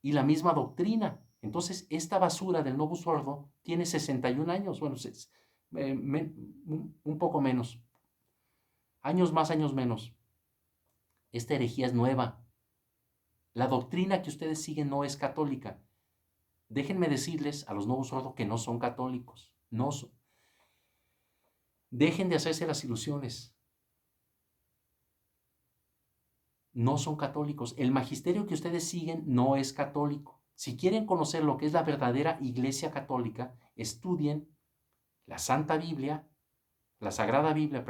y la misma doctrina. Entonces, esta basura del Novus Ordo tiene 61 años, bueno, un poco menos, años más, años menos. Esta herejía es nueva. La doctrina que ustedes siguen no es católica. Déjenme decirles a los Novus Ordo que no son católicos. Dejen de hacerse las ilusiones. No son católicos. El magisterio que ustedes siguen no es católico. Si quieren conocer lo que es la verdadera Iglesia Católica, estudien la Santa Biblia, la Sagrada Biblia,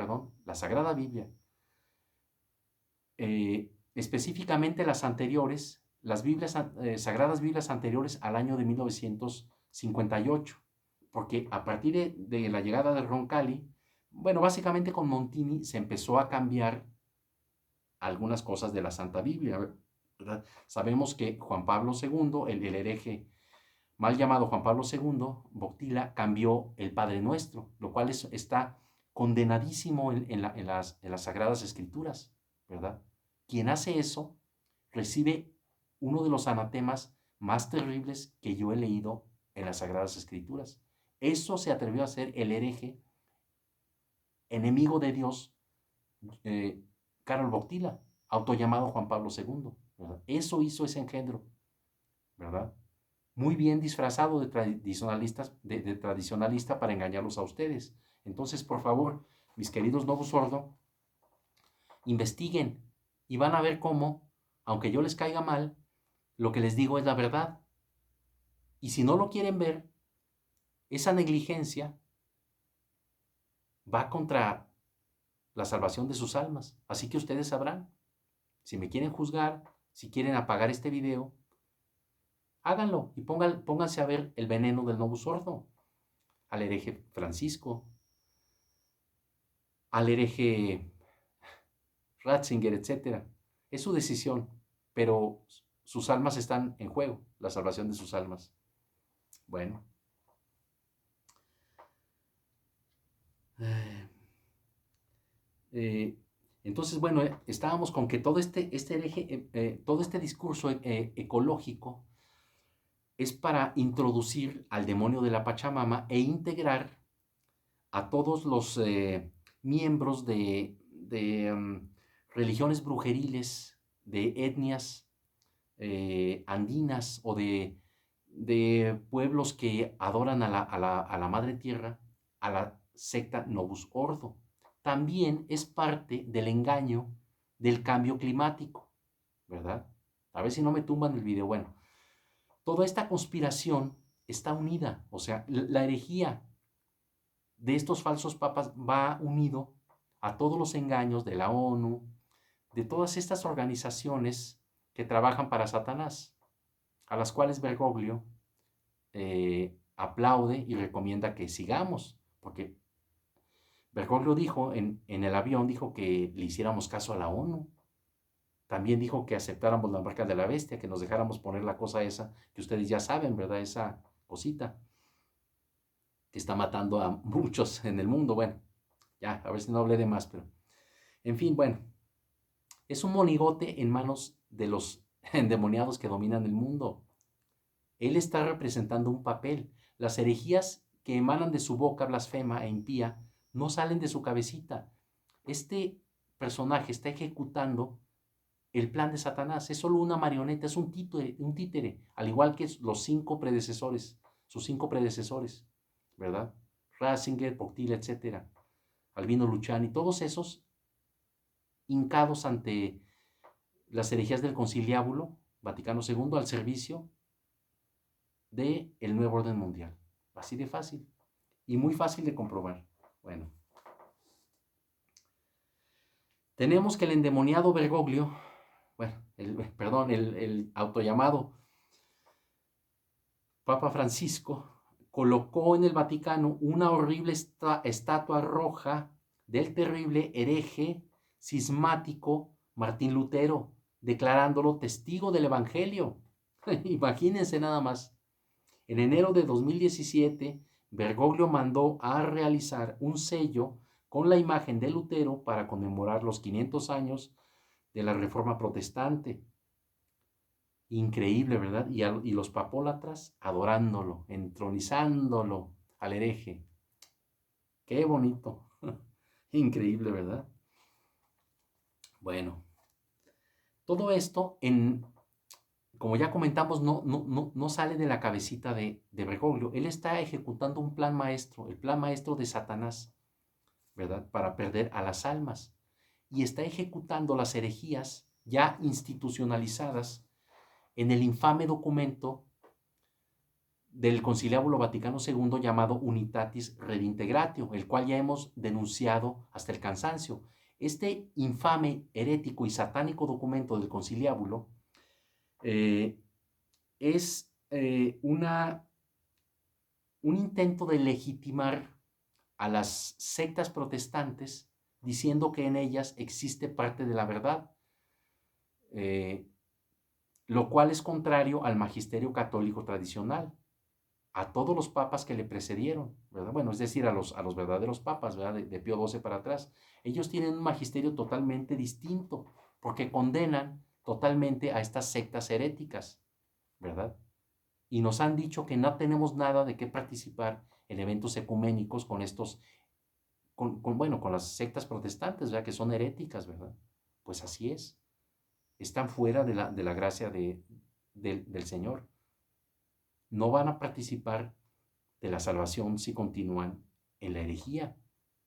específicamente las anteriores, las Biblias, Sagradas Biblias anteriores al año de 1958, porque a partir de la llegada de Roncalli, bueno, básicamente con Montini se empezó a cambiar algunas cosas de la Santa Biblia, ¿verdad? Sabemos que Juan Pablo II, el hereje mal llamado Juan Pablo II, Boctila, cambió el Padre Nuestro, lo cual está condenadísimo en las Sagradas Escrituras, ¿verdad? Quien hace eso recibe uno de los anatemas más terribles que yo he leído en las Sagradas Escrituras. Eso se atrevió a hacer el hereje, enemigo de Dios, Karol Wojtyła, autollamado Juan Pablo II, ¿verdad? Eso hizo ese engendro, ¿verdad? Muy bien disfrazado de tradicionalista para engañarlos a ustedes. Entonces, por favor, mis queridos Novus Ordo, investiguen y van a ver cómo, aunque yo les caiga mal, lo que les digo es la verdad. Y si no lo quieren ver, esa negligencia va contra la salvación de sus almas. Así que ustedes sabrán. Si me quieren juzgar, si quieren apagar este video, háganlo y pónganse a ver El veneno del Novus Ordo, al hereje Francisco, al hereje Ratzinger, etc. Es su decisión, pero sus almas están en juego, la salvación de sus almas. Bueno. Entonces, bueno, estábamos con que todo este hereje, todo este discurso ecológico es para introducir al demonio de la Pachamama e integrar a todos los miembros de religiones brujeriles, de etnias andinas o de pueblos que adoran a la Madre Tierra, a la secta Novus Ordo. También es parte del engaño del cambio climático, ¿verdad? A ver si no me tumban el video. Bueno, toda esta conspiración está unida, o sea, la herejía de estos falsos papas va unido a todos los engaños de la ONU, de todas estas organizaciones que trabajan para Satanás, a las cuales Bergoglio aplaude y recomienda que sigamos, porque Bergoglio dijo en el avión, dijo que le hiciéramos caso a la ONU. También dijo que aceptáramos la marca de la bestia, que nos dejáramos poner la cosa esa, que ustedes ya saben, ¿verdad? Esa cosita que está matando a muchos en el mundo. Bueno, ya, a ver si no hablé de más, pero... En fin, bueno, es un monigote en manos de los endemoniados que dominan el mundo. Él está representando un papel. Las herejías que emanan de su boca blasfema e impía no salen de su cabecita. Este personaje está ejecutando el plan de Satanás. Es solo una marioneta, es un títere, al igual que los 5 predecesores, sus 5 predecesores, ¿verdad? Ratzinger, Boctila, etc. Albino Luciani, todos esos hincados ante las herejías del Conciliábulo Vaticano II al servicio del nuevo orden mundial. Así de fácil y muy fácil de comprobar. Bueno, tenemos que el endemoniado Bergoglio, bueno, el autollamado Papa Francisco, colocó en el Vaticano una horrible estatua roja del terrible hereje cismático Martín Lutero, declarándolo testigo del Evangelio. Imagínense nada más. En enero de 2017, Bergoglio mandó a realizar un sello con la imagen de Lutero para conmemorar los 500 años de la Reforma Protestante. Increíble, ¿verdad? Y los papólatras adorándolo, entronizándolo al hereje. Qué bonito. Increíble, ¿verdad? Bueno, todo esto, como ya comentamos, no sale de la cabecita de Bergoglio. Él está ejecutando un plan maestro, el plan maestro de Satanás, ¿verdad? Para perder a las almas. Y está ejecutando las herejías ya institucionalizadas en el infame documento del Conciliábulo Vaticano II llamado Unitatis Redintegratio, el cual ya hemos denunciado hasta el cansancio. Este infame, herético y satánico documento del Conciliábulo es un intento de legitimar a las sectas protestantes diciendo que en ellas existe parte de la verdad, lo cual es contrario al magisterio católico tradicional, a todos los papas que le precedieron, ¿verdad? Bueno, es decir, a los verdaderos papas, ¿verdad? De Pío XII para atrás. Ellos tienen un magisterio totalmente distinto, porque condenan totalmente a estas sectas heréticas, ¿verdad? Y nos han dicho que no tenemos nada de qué participar en eventos ecuménicos con estos, con las sectas protestantes, ¿verdad? Que son heréticas, ¿verdad? Pues así es. Están fuera de la gracia del Señor. No van a participar de la salvación si continúan en la herejía.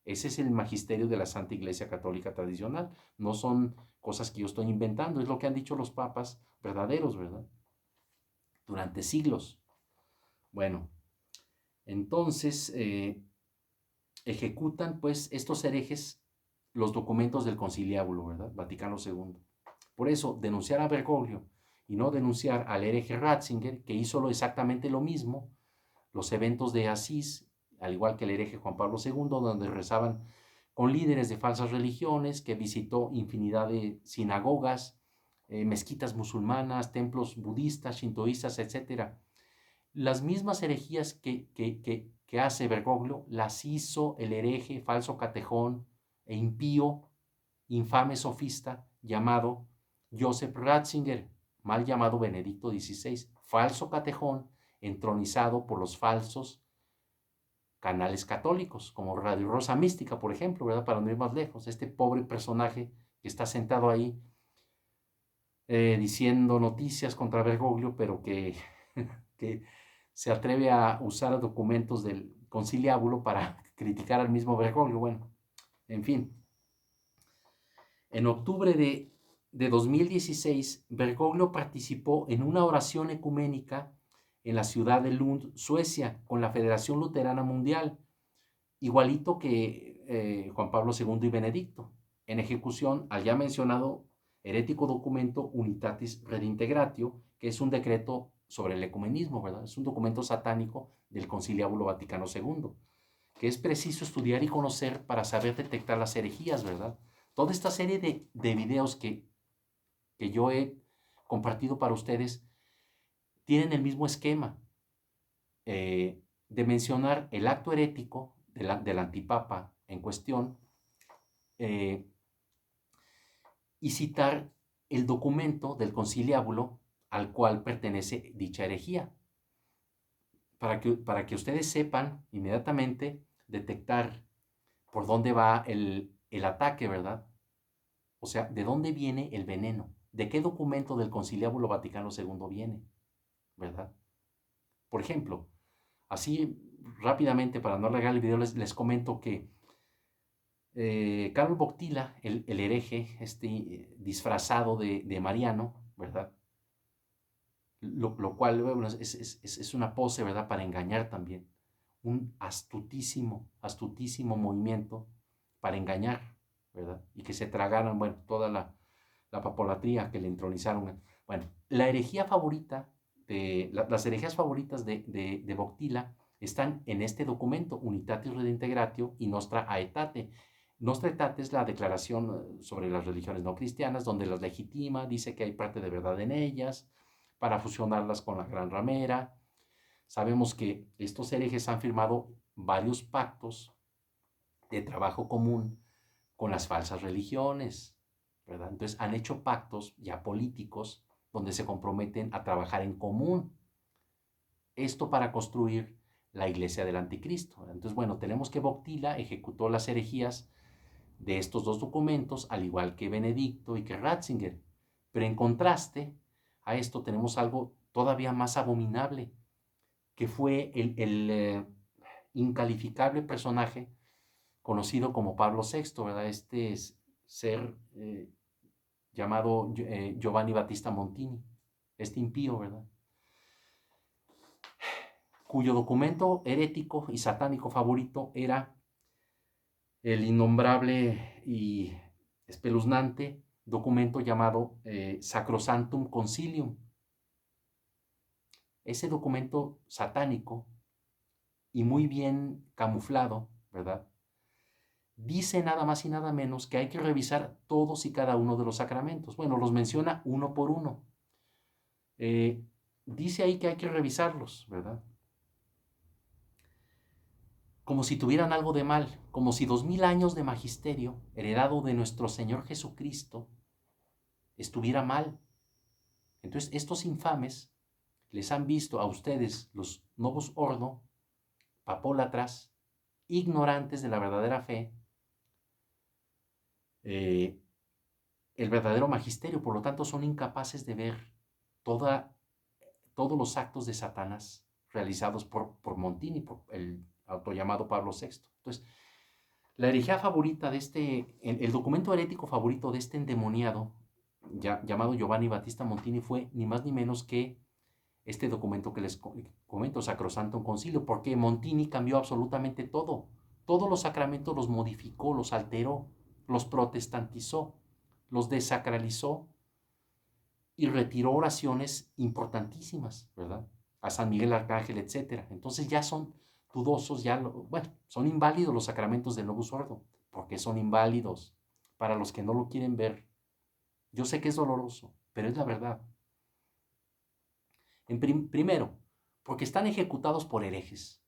Ese es el magisterio de la Santa Iglesia Católica tradicional. No son cosas que yo estoy inventando, es lo que han dicho los papas verdaderos, ¿verdad? Durante siglos. Bueno, entonces ejecutan pues estos herejes los documentos del conciliábulo, ¿verdad? Vaticano II. Por eso, denunciar a Bergoglio y no denunciar al hereje Ratzinger, que hizo exactamente lo mismo, los eventos de Asís, al igual que el hereje Juan Pablo II, donde rezaban con líderes de falsas religiones, que visitó infinidad de sinagogas, mezquitas musulmanas, templos budistas, shintoístas, etc. Las mismas herejías que hace Bergoglio las hizo el hereje, falso catejón e impío, infame sofista, llamado Joseph Ratzinger, mal llamado Benedicto XVI, falso catejón, entronizado por los falsos canales católicos, como Radio Rosa Mística, por ejemplo, ¿verdad? Para no ir más lejos, este pobre personaje que está sentado ahí diciendo noticias contra Bergoglio, pero que se atreve a usar documentos del conciliábulo para criticar al mismo Bergoglio. Bueno, en fin. En octubre de 2016, Bergoglio participó en una oración ecuménica en la ciudad de Lund, Suecia, con la Federación Luterana Mundial, igualito que Juan Pablo II y Benedicto, en ejecución al ya mencionado herético documento Unitatis Redintegratio, que es un decreto sobre el ecumenismo, ¿verdad? Es un documento satánico del Conciliábulo Vaticano II, que es preciso estudiar y conocer para saber detectar las herejías, ¿verdad? Toda esta serie de videos que yo he compartido para ustedes tienen el mismo esquema de mencionar el acto herético del antipapa en cuestión y citar el documento del conciliábulo al cual pertenece dicha herejía, para que ustedes sepan inmediatamente detectar por dónde va el ataque, ¿verdad? O sea, ¿de dónde viene el veneno? ¿De qué documento del Conciliábulo Vaticano II viene? ¿Verdad? Por ejemplo, así rápidamente, para no alargar el video, les comento que Karol Wojtyla, el hereje, disfrazado de Mariano, ¿verdad? Lo cual bueno, es una pose, ¿verdad? Para engañar también. Un astutísimo movimiento para engañar, ¿verdad? Y que se tragaran, bueno, toda la papolatría que le entronizaron. Bueno, la herejía favorita, las herejías favoritas de Wojtyla están en este documento, Unitatis Redintegratio y Nostra Aetate. Nostra Aetate es la declaración sobre las religiones no cristianas, donde las legitima, dice que hay parte de verdad en ellas, para fusionarlas con la Gran Ramera. Sabemos que estos herejes han firmado varios pactos de trabajo común con las falsas religiones, ¿verdad? Entonces han hecho pactos ya políticos donde se comprometen a trabajar en común. Esto para construir la iglesia del anticristo. Entonces, bueno, tenemos que Boctila ejecutó las herejías de estos dos documentos, al igual que Benedicto y que Ratzinger. Pero en contraste a esto tenemos algo todavía más abominable, que fue el incalificable personaje conocido como Pablo VI, ¿verdad? Este es ser llamado Giovanni Battista Montini, este impío, ¿verdad? Cuyo documento herético y satánico favorito era el innombrable y espeluznante documento llamado Sacrosanctum Concilium. Ese documento satánico y muy bien camuflado, ¿verdad? Dice nada más y nada menos que hay que revisar todos y cada uno de los sacramentos. Bueno, los menciona uno por uno. Dice ahí que hay que revisarlos, ¿verdad? Como si tuvieran algo de mal, como si 2000 años de magisterio heredado de nuestro Señor Jesucristo estuviera mal. Entonces, estos infames les han visto a ustedes, los novus ordo, papólatras, ignorantes de la verdadera fe, el verdadero magisterio, por lo tanto son incapaces de ver todos los actos de Satanás realizados por Montini, por el autollamado Pablo VI. Entonces, la herejía favorita de el documento herético favorito de este endemoniado, llamado Giovanni Battista Montini, fue ni más ni menos que este documento que les comento, Sacrosanctum Concilio, porque Montini cambió absolutamente todo. Todos los sacramentos los modificó, los alteró, los protestantizó, los desacralizó y retiró oraciones importantísimas, ¿verdad? A San Miguel Arcángel, etc. Entonces ya son dudosos, bueno, son inválidos los sacramentos del Novus Ordo. ¿Por qué son inválidos? Para los que no lo quieren ver. Yo sé que es doloroso, pero es la verdad. Primero, porque están ejecutados por herejes.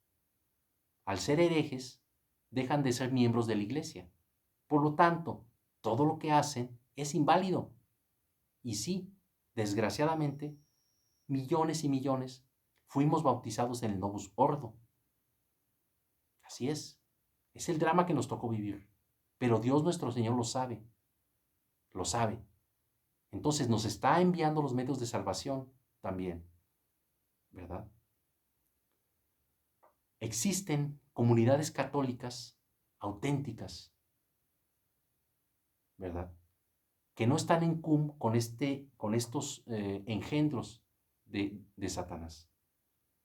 Al ser herejes, dejan de ser miembros de la iglesia. Por lo tanto, todo lo que hacen es inválido. Y sí, desgraciadamente, millones y millones fuimos bautizados en el Novus Ordo. Así es el drama que nos tocó vivir. Pero Dios nuestro Señor lo sabe. Lo sabe. Entonces nos está enviando los medios de salvación también. ¿Verdad? Existen comunidades católicas auténticas, ¿verdad? Que no están en cum con estos engendros de Satanás.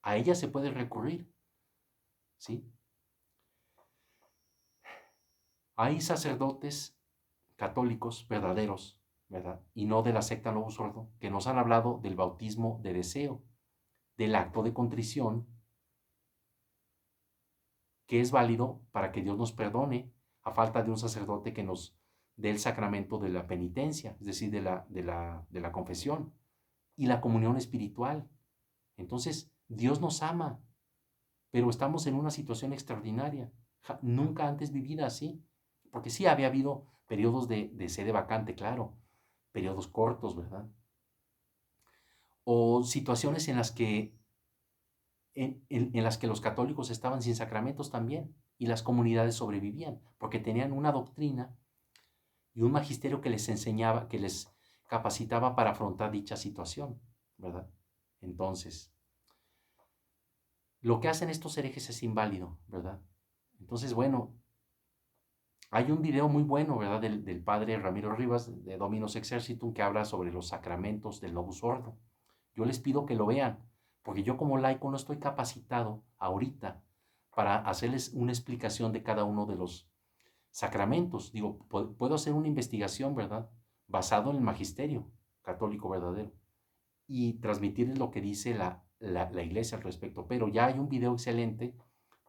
A ellas se puede recurrir, ¿sí? Hay sacerdotes católicos verdaderos, ¿verdad? Y no de la secta Novus Ordo, que nos han hablado del bautismo de deseo, del acto de contrición, que es válido para que Dios nos perdone a falta de un sacerdote que nos dé el sacramento de la penitencia, es decir, de la confesión y la comunión espiritual. Entonces, Dios nos ama, pero estamos en una situación extraordinaria, nunca antes vivida así, porque sí había habido periodos de sede vacante, claro, periodos cortos, ¿verdad? O situaciones en las que los católicos estaban sin sacramentos también y las comunidades sobrevivían, porque tenían una doctrina y un magisterio que les enseñaba, que les capacitaba para afrontar dicha situación, ¿verdad? Entonces, lo que hacen estos herejes es inválido, ¿verdad? Entonces, bueno, hay un video muy bueno, ¿verdad? Del padre Ramiro Rivas, de Dominus Exercitum, que habla sobre los sacramentos del Novus Ordo. Yo les pido que lo vean, porque yo como laico no estoy capacitado ahorita para hacerles una explicación de cada uno de los sacramentos. Digo, puedo hacer una investigación, ¿verdad? Basado en el magisterio católico verdadero y transmitirles lo que dice la iglesia al respecto. Pero ya hay un video excelente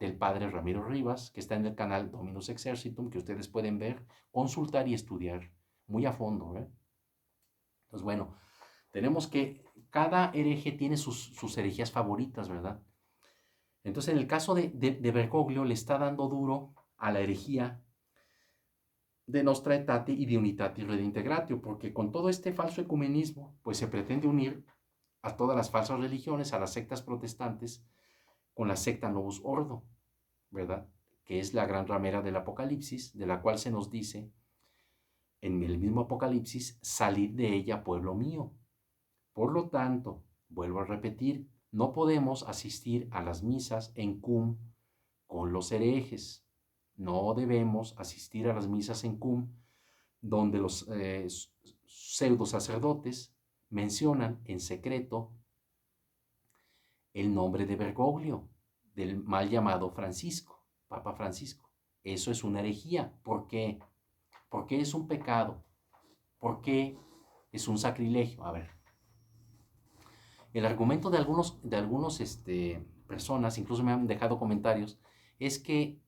del padre Ramiro Rivas, que está en el canal Dominus Exercitum, que ustedes pueden ver, consultar y estudiar muy a fondo. Entonces, bueno, tenemos que cada hereje tiene sus herejías favoritas, ¿verdad? Entonces, en el caso de Bergoglio, le está dando duro a la herejía de Nostra Aetate y de Unitatis Redintegratio, porque con todo este falso ecumenismo, pues se pretende unir a todas las falsas religiones, a las sectas protestantes, con la secta Novus Ordo, ¿verdad? Que es la gran ramera del Apocalipsis, de la cual se nos dice en el mismo Apocalipsis, salid de ella, pueblo mío. Por lo tanto, vuelvo a repetir, no podemos asistir a las misas en cum con los herejes. No debemos asistir a las misas en cum donde los pseudo sacerdotes mencionan en secreto el nombre de Bergoglio, del mal llamado Francisco, Papa Francisco. Eso es una herejía. ¿Por qué? ¿Por qué es un pecado? ¿Por qué es un sacrilegio? A ver, el argumento de algunos personas, incluso me han dejado comentarios, es que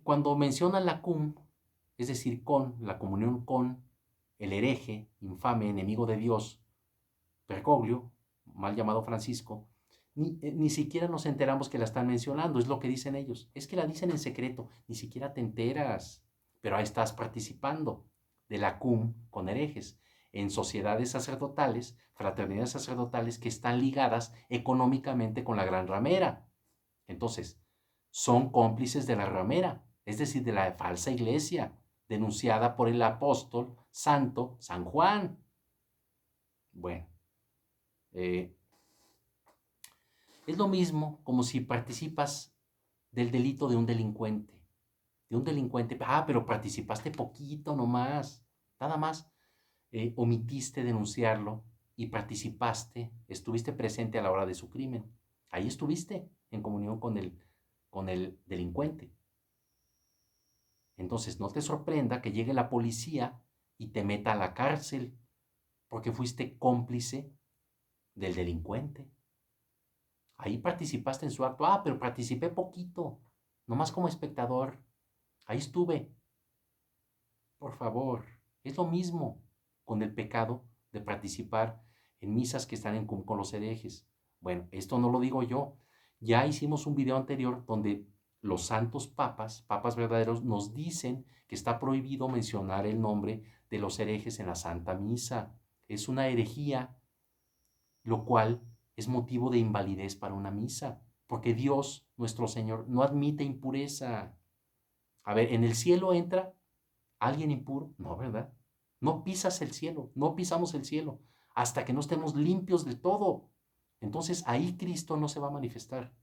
cuando mencionan la cum, es decir, con la comunión con el hereje, infame, enemigo de Dios, Bergoglio, mal llamado Francisco, ni siquiera nos enteramos que la están mencionando, es lo que dicen ellos. Es que la dicen en secreto, ni siquiera te enteras, pero ahí estás participando de la cum con herejes, en sociedades sacerdotales, fraternidades sacerdotales que están ligadas económicamente con la gran ramera. Entonces, son cómplices de la ramera, es decir, de la falsa iglesia, denunciada por el apóstol santo San Juan. Bueno, es lo mismo como si participas del delito de un delincuente. Pero participaste poquito nomás, nada más. Omitiste denunciarlo y participaste, estuviste presente a la hora de su crimen. Ahí estuviste en comunión con el delincuente. Entonces no te sorprenda que llegue la policía y te meta a la cárcel porque fuiste cómplice del delincuente. Ahí participaste en su acto. Pero participé poquito, nomás como espectador. Ahí estuve. Por favor, es lo mismo con el pecado de participar en misas que están en común con los herejes. Bueno, esto no lo digo yo. Ya hicimos un video anterior donde los santos papas verdaderos, nos dicen que está prohibido mencionar el nombre de los herejes en la Santa Misa. Es una herejía, lo cual es motivo de invalidez para una misa, porque Dios, nuestro Señor, no admite impureza. A ver, ¿en el cielo entra alguien impuro? No, ¿verdad? No pisas el cielo, no pisamos el cielo hasta que no estemos limpios de todo. Entonces ahí Cristo no se va a manifestar.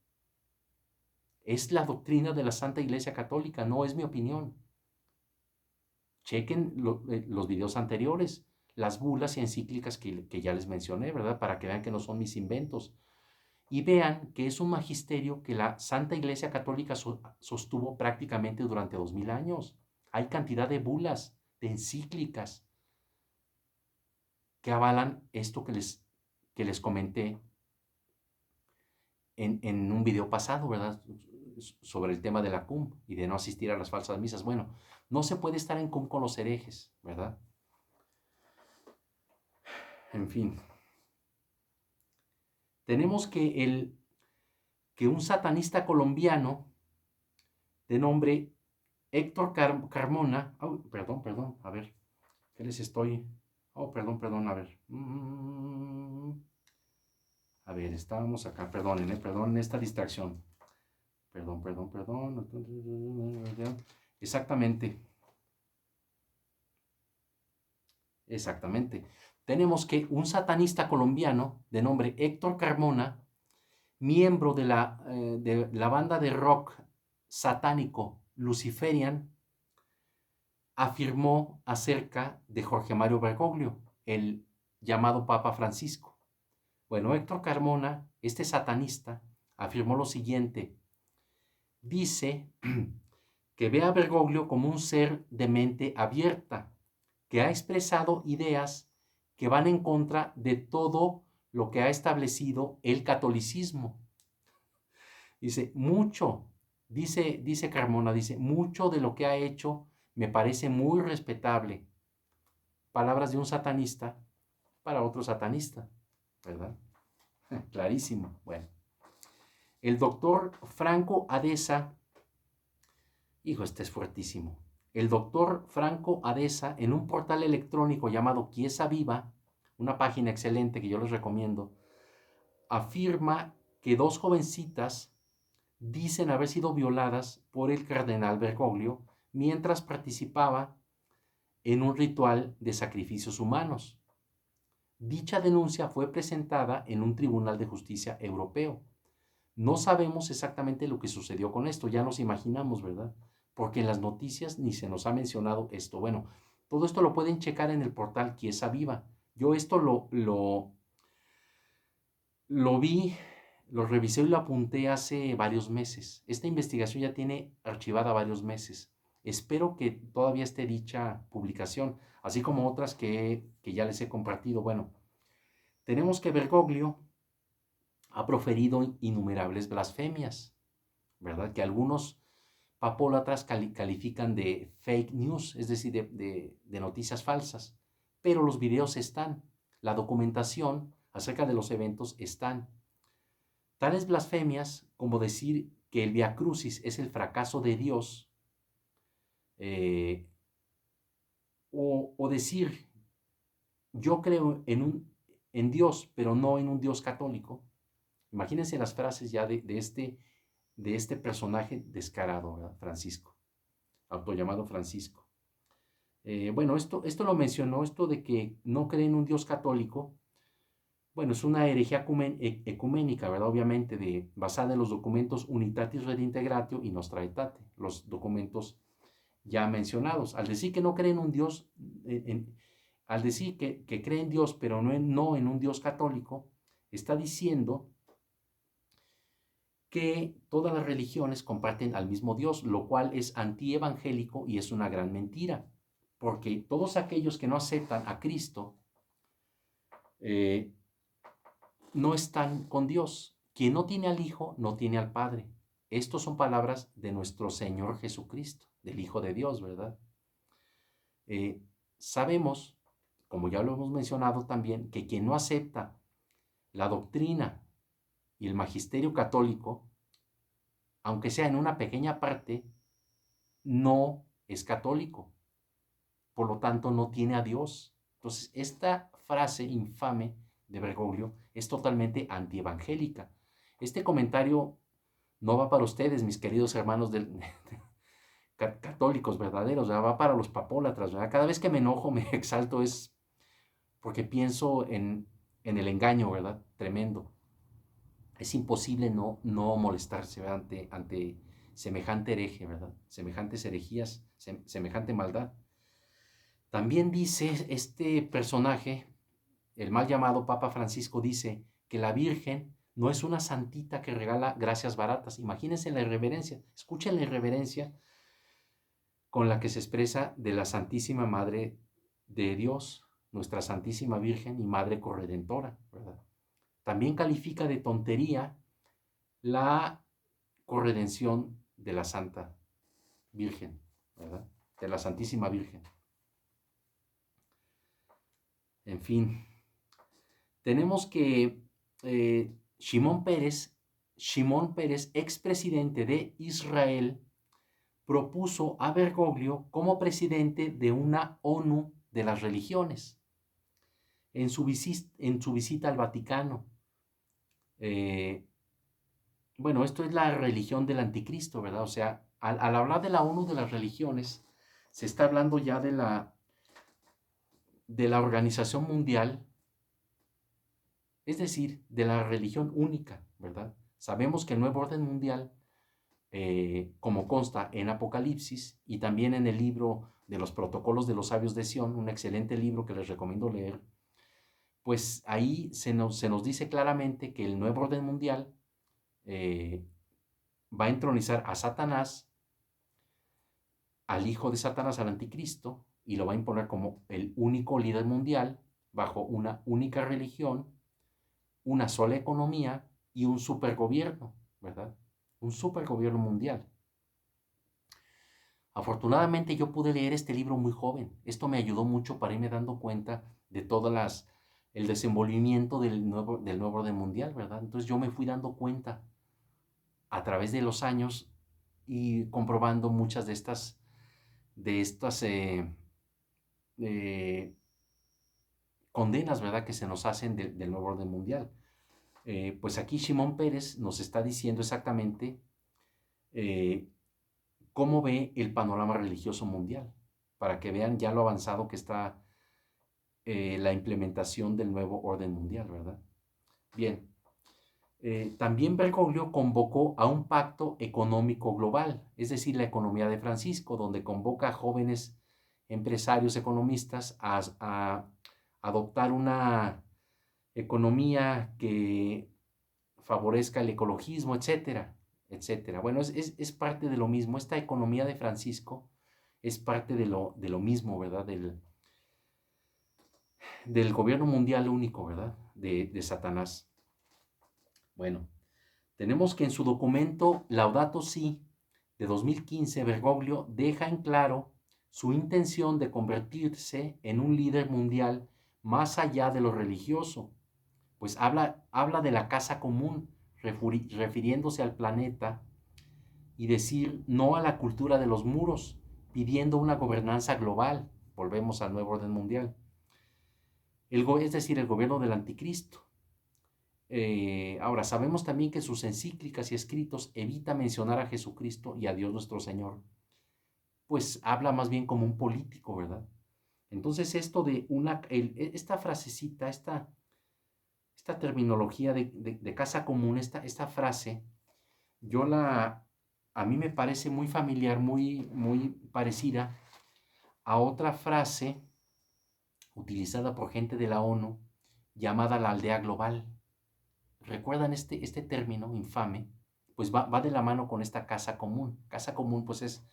Es la doctrina de la Santa Iglesia Católica, no es mi opinión. Chequen los videos anteriores, las bulas y encíclicas que ya les mencioné, ¿verdad? Para que vean que no son mis inventos. Y vean que es un magisterio que la Santa Iglesia Católica sostuvo prácticamente durante 2000 años. Hay cantidad de bulas, de encíclicas, que avalan esto que les comenté en un video pasado, ¿verdad? Sobre el tema de la cum y de no asistir a las falsas misas. Bueno, no se puede estar en cum con los herejes, ¿verdad? En fin. Tenemos que un satanista colombiano de nombre Héctor Carmona, perdón, a ver, ¿qué les estoy? Perdón, a ver. A ver, estábamos acá, perdonen esta distracción. Perdón. Exactamente. Tenemos que un satanista colombiano de nombre Héctor Carmona, miembro de la banda de rock satánico Luciferian, afirmó acerca de Jorge Mario Bergoglio, el llamado Papa Francisco. Bueno, Héctor Carmona, este satanista, afirmó lo siguiente. Dice que ve a Bergoglio como un ser de mente abierta, que ha expresado ideas que van en contra de todo lo que ha establecido el catolicismo. Dice Carmona, mucho de lo que ha hecho me parece muy respetable. Palabras de un satanista para otro satanista, ¿verdad? Clarísimo. Bueno, el doctor Franco Adesa, hijo, este es fuertísimo. el doctor Franco Adesa, en un portal electrónico llamado Chiesa Viva, una página excelente que yo les recomiendo, afirma que dos jovencitas dicen haber sido violadas por el cardenal Bergoglio mientras participaba en un ritual de sacrificios humanos. Dicha denuncia fue presentada en un tribunal de justicia europeo. No sabemos exactamente lo que sucedió con esto, ya nos imaginamos, ¿verdad? Porque en las noticias ni se nos ha mencionado esto. Bueno, todo esto lo pueden checar en el portal Chiesa Viva. Yo esto lo vi, lo revisé y lo apunté hace varios meses. Esta investigación ya tiene archivada varios meses. Espero que todavía esté dicha publicación, así como otras que ya les he compartido. Bueno, tenemos que Bergoglio ha proferido innumerables blasfemias, ¿verdad? Que algunos papólatras califican de fake news, es decir, de noticias falsas. Pero los videos están, la documentación acerca de los eventos están. Tales blasfemias como decir que el Via Crucis es el fracaso de Dios, eh, o decir yo creo en Dios, pero no en un Dios católico. Imagínense las frases ya de este personaje descarado, ¿verdad? Francisco, autollamado Francisco. Bueno, esto lo mencionó, esto de que no cree en un Dios católico. Bueno, es una herejía ecuménica, ¿verdad? Obviamente, basada en los documentos Unitatis Redintegratio y Nostra Aetate, los documentos ya mencionados. Al decir que no cree en un Dios, al decir que cree en Dios, pero no en un Dios católico, está diciendo que todas las religiones comparten al mismo Dios, lo cual es antievangélico y es una gran mentira, porque todos aquellos que no aceptan a Cristo eh, no están con Dios. Quien no tiene al Hijo, no tiene al Padre. Estas son palabras de nuestro Señor Jesucristo, del Hijo de Dios, ¿verdad? Sabemos, como ya lo hemos mencionado también, que quien no acepta la doctrina y el magisterio católico, aunque sea en una pequeña parte, no es católico. Por lo tanto, no tiene a Dios. Entonces, esta frase infame de Bergoglio es totalmente antievangélica. Este comentario no va para ustedes, mis queridos hermanos católicos verdaderos, ¿verdad? Va para los papólatras, ¿verdad? Cada vez que me enojo, me exalto, es porque pienso en el engaño, ¿verdad? Tremendo. Es imposible no molestarse, ¿verdad? Ante semejante hereje, ¿verdad? Semejantes herejías, semejante maldad. También dice este personaje, el mal llamado Papa Francisco, dice que la Virgen no es una santita que regala gracias baratas. Imagínense la irreverencia, escuchen la irreverencia con la que se expresa de la Santísima Madre de Dios, nuestra Santísima Virgen y Madre Corredentora, ¿verdad? También califica de tontería la corredención de la Santa Virgen, ¿verdad? De la Santísima Virgen. En fin, tenemos que Shimon Peres, expresidente de Israel, propuso a Bergoglio como presidente de una ONU de las religiones en su visita al Vaticano. Bueno, esto es la religión del anticristo, ¿verdad? O sea, al hablar de la ONU de las religiones, se está hablando ya de la organización mundial, es decir, de la religión única, ¿verdad? Sabemos que el nuevo orden mundial, como consta en Apocalipsis y también en el libro de los protocolos de los sabios de Sión, un excelente libro que les recomiendo leer, pues ahí se nos dice claramente que el nuevo orden mundial va a entronizar a Satanás, al hijo de Satanás, al anticristo, y lo va a imponer como el único líder mundial bajo una única religión, una sola economía y un supergobierno, ¿verdad? Un supergobierno mundial. Afortunadamente yo pude leer este libro muy joven. Esto me ayudó mucho para irme dando cuenta de el desenvolvimiento del nuevo orden mundial, ¿verdad? Entonces yo me fui dando cuenta a través de los años y comprobando muchas de estas de estas eh, condenas, ¿verdad?, que se nos hacen del nuevo orden mundial. Pues aquí Shimon Peres nos está diciendo exactamente eh, cómo ve el panorama religioso mundial, para que vean ya lo avanzado que está la implementación del nuevo orden mundial, ¿verdad? Bien, también Bergoglio convocó a un pacto económico global, es decir, la economía de Francisco, donde convoca a jóvenes empresarios economistas a adoptar una economía que favorezca el ecologismo, etcétera, etcétera. Bueno, es parte de lo mismo. Esta economía de Francisco es parte de lo mismo, ¿verdad? Del gobierno mundial único, ¿verdad? De Satanás. Bueno, tenemos que en su documento Laudato Si de 2015, Bergoglio deja en claro su intención de convertirse en un líder mundial más allá de lo religioso, pues habla de la casa común, refiriéndose al planeta, y decir no a la cultura de los muros, pidiendo una gobernanza global. Volvemos al nuevo orden mundial. Es decir, el gobierno del anticristo. Ahora, sabemos también que sus encíclicas y escritos evita mencionar a Jesucristo y a Dios nuestro Señor, pues habla más bien como un político, ¿verdad? Entonces esto de esta frasecita, esta terminología de casa común, esta frase, a mí me parece muy familiar, muy parecida a otra frase utilizada por gente de la ONU llamada la aldea global. ¿Recuerdan este término infame? Pues va de la mano con esta casa común. Casa común pues es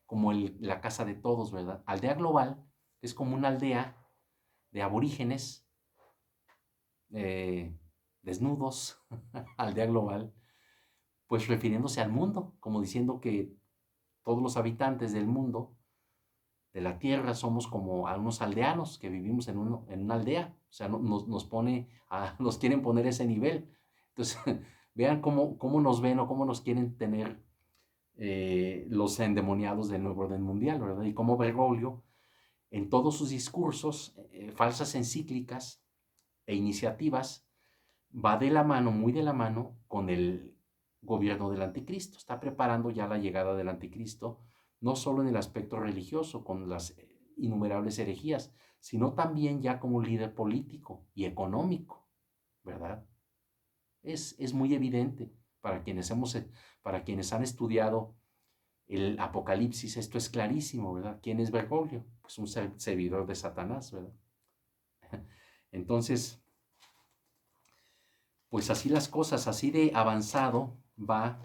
como la casa de todos, ¿verdad? Aldea global es como una aldea de aborígenes desnudos, aldea global, pues refiriéndose al mundo, como diciendo que todos los habitantes del mundo, de la tierra, somos como unos aldeanos que vivimos en una aldea. O sea, nos quieren poner ese nivel. Entonces, vean cómo nos ven o cómo nos quieren tener los endemoniados del nuevo orden mundial, ¿verdad? Y cómo Bergoglio, en todos sus discursos, falsas encíclicas e iniciativas, va de la mano, muy de la mano, con el gobierno del anticristo. Está preparando ya la llegada del anticristo, no solo en el aspecto religioso, con las innumerables herejías, sino también ya como líder político y económico, ¿verdad? Es muy evidente para quienes han estudiado el Apocalipsis, esto es clarísimo, ¿verdad? ¿Quién es Bergoglio? Pues un servidor de Satanás, ¿verdad? Entonces, pues así las cosas, así de avanzado va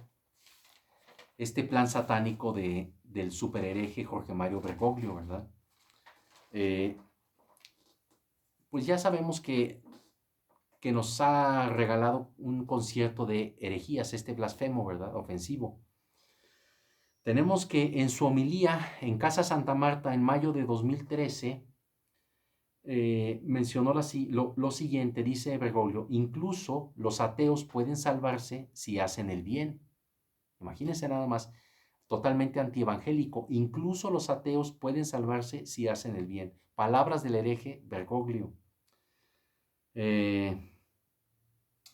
este plan satánico del superhereje Jorge Mario Bergoglio, ¿verdad? Pues ya sabemos que nos ha regalado un concierto de herejías, este blasfemo, ¿verdad? Ofensivo. Tenemos que en su homilía en Casa Santa Marta en mayo de 2013 mencionó lo siguiente, dice Bergoglio: incluso los ateos pueden salvarse si hacen el bien. Imagínense nada más, totalmente antievangélico. Incluso los ateos pueden salvarse si hacen el bien. Palabras del hereje Bergoglio.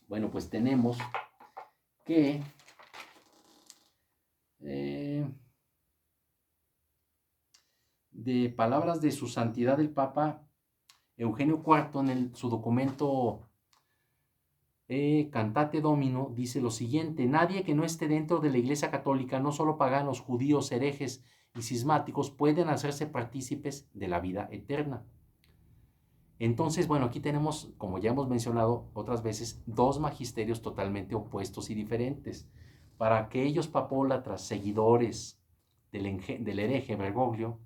Bueno, pues tenemos que de palabras de su santidad el Papa Eugenio IV en su documento Cantate Domino dice lo siguiente: nadie que no esté dentro de la Iglesia Católica, no solo paganos, judíos, herejes y cismáticos, pueden hacerse partícipes de la vida eterna. Entonces, bueno, aquí tenemos, como ya hemos mencionado otras veces, dos magisterios totalmente opuestos y diferentes. Para aquellos papólatras, seguidores del hereje Bergoglio,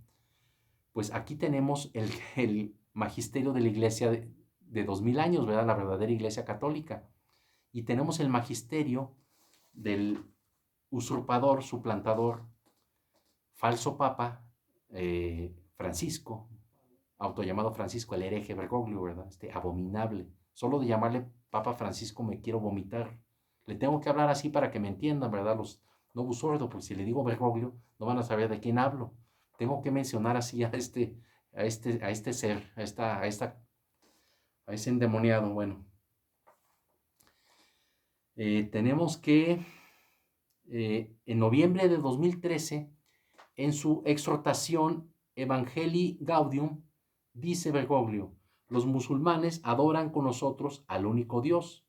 pues aquí tenemos el magisterio de la Iglesia de 2000 años, ¿verdad? La verdadera Iglesia Católica. Y tenemos el magisterio del usurpador, suplantador, falso papa Francisco, autollamado Francisco, el hereje Bergoglio, ¿verdad? Abominable. Solo de llamarle Papa Francisco me quiero vomitar. Le tengo que hablar así para que me entiendan, ¿verdad? Los no sordos, porque si le digo Bergoglio, no van a saber de quién hablo. tengo que mencionar así a este ser, a ese endemoniado. Bueno, tenemos que en noviembre de 2013, en su exhortación Evangelii Gaudium, dice Bergoglio: los musulmanes adoran con nosotros al único Dios.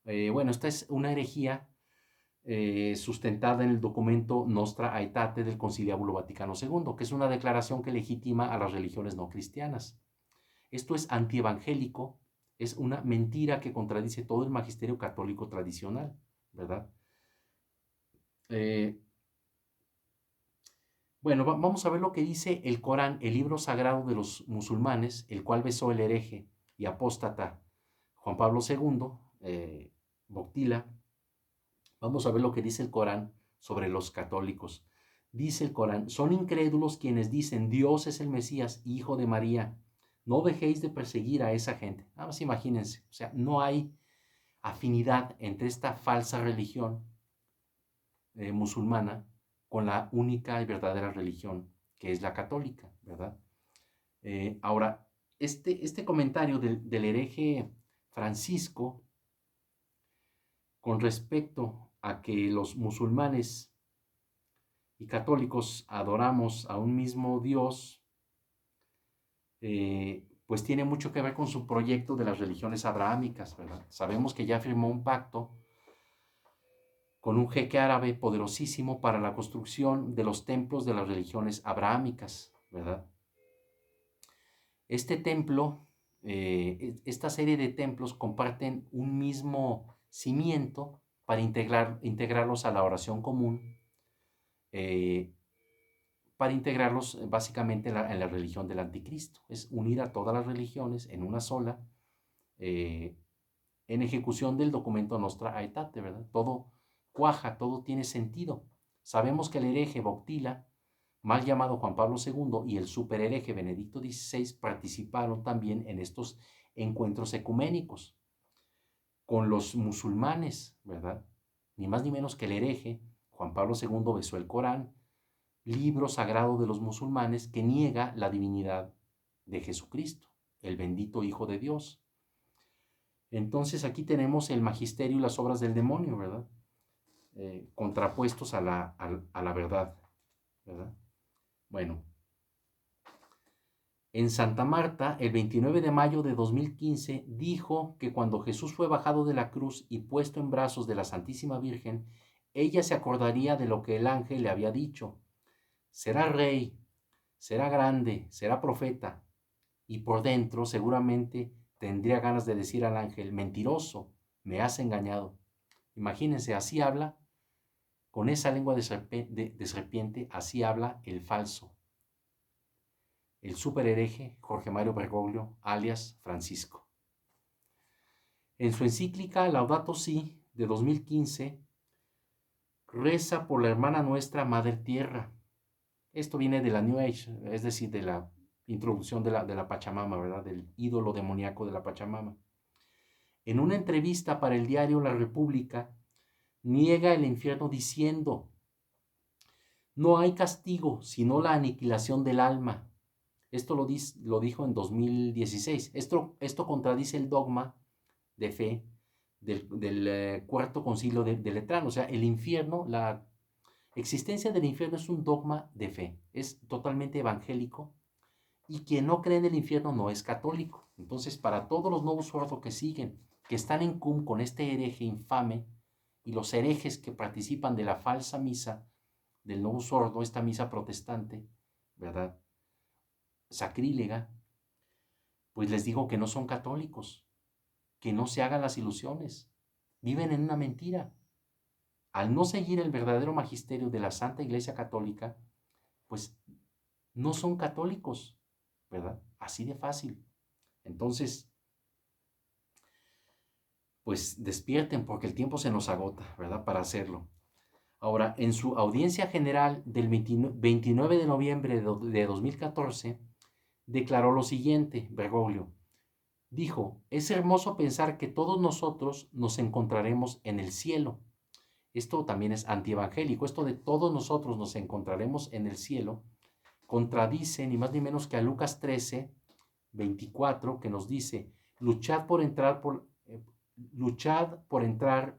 Bueno, esta es una herejía sustentada en el documento Nostra Aetate del Conciliábulo Vaticano II, que es una declaración que legitima a las religiones no cristianas. Esto es antievangélico, es una mentira que contradice todo el magisterio católico tradicional, ¿verdad? Bueno, vamos a ver lo que dice el Corán, el libro sagrado de los musulmanes, el cual besó el hereje y apóstata Juan Pablo II, Boctila. Vamos a ver lo que dice el Corán sobre los católicos. Dice el Corán: son incrédulos quienes dicen Dios es el Mesías, hijo de María. No dejéis de perseguir a esa gente. Nada más imagínense, o sea, no hay afinidad entre esta falsa religión musulmana con la única y verdadera religión, que es la católica, ¿verdad? Ahora, este comentario del hereje Francisco con respecto a que los musulmanes y católicos adoramos a un mismo Dios, pues tiene mucho que ver con su proyecto de las religiones abrahámicas, ¿verdad? Sabemos que ya firmó un pacto con un jeque árabe poderosísimo para la construcción de los templos de las religiones abrahámicas, ¿verdad? Este templo, esta serie de templos comparten un mismo cimiento para integrarlos a la oración común, para integrarlos básicamente en la religión del anticristo. Es unir a todas las religiones en una sola, en ejecución del documento Nostra Aetate, ¿verdad? Todo cuaja, todo tiene sentido. Sabemos que el hereje Boctila, mal llamado Juan Pablo II, y el superhereje Benedicto XVI participaron también en estos encuentros ecuménicos con los musulmanes, ¿verdad? Ni más ni menos que el hereje Juan Pablo II besó el Corán, libro sagrado de los musulmanes que niega la divinidad de Jesucristo, el bendito Hijo de Dios. Entonces aquí tenemos el magisterio y las obras del demonio, ¿verdad? Contrapuestos a la verdad, ¿verdad? Bueno, en Santa Marta, el 29 de mayo de 2015, dijo que cuando Jesús fue bajado de la cruz y puesto en brazos de la Santísima Virgen, ella se acordaría de lo que el ángel le había dicho: será rey, será grande, será profeta. Y por dentro seguramente tendría ganas de decir al ángel: mentiroso, me has engañado. Imagínense, así habla, con esa lengua de serpiente, así habla el falso, el superhereje Jorge Mario Bergoglio, alias Francisco. En su encíclica Laudato Si de 2015, reza por la hermana nuestra Madre Tierra. Esto viene de la New Age, es decir, de la introducción de la Pachamama, ¿verdad? Del ídolo demoníaco de la Pachamama. En una entrevista para el diario La República, niega el infierno diciendo: no hay castigo, sino la aniquilación del alma. Esto lo dijo en 2016. Esto contradice el dogma de fe del Cuarto Concilio de Letrán. O sea, el infierno, la existencia del infierno es un dogma de fe. Es totalmente evangélico. Y quien no cree en el infierno no es católico. Entonces, para todos los nuevos sordos que siguen, que están en cum con este hereje infame, y los herejes que participan de la falsa misa del nuevo sordo, esta misa protestante, ¿verdad? Sacrílega, pues les digo que no son católicos, que no se hagan las ilusiones, viven en una mentira. Al no seguir el verdadero magisterio de la Santa Iglesia Católica, pues no son católicos, ¿verdad? Así de fácil. Entonces, pues despierten, porque el tiempo se nos agota, ¿verdad? Para hacerlo. Ahora, en su audiencia general del 29 de noviembre de 2014, declaró lo siguiente, Bergoglio. Dijo: es hermoso pensar que todos nosotros nos encontraremos en el cielo. Esto también es antievangélico. Esto de todos nosotros nos encontraremos en el cielo contradice ni más ni menos que a Lucas 13, 24, que nos dice, luchad por entrar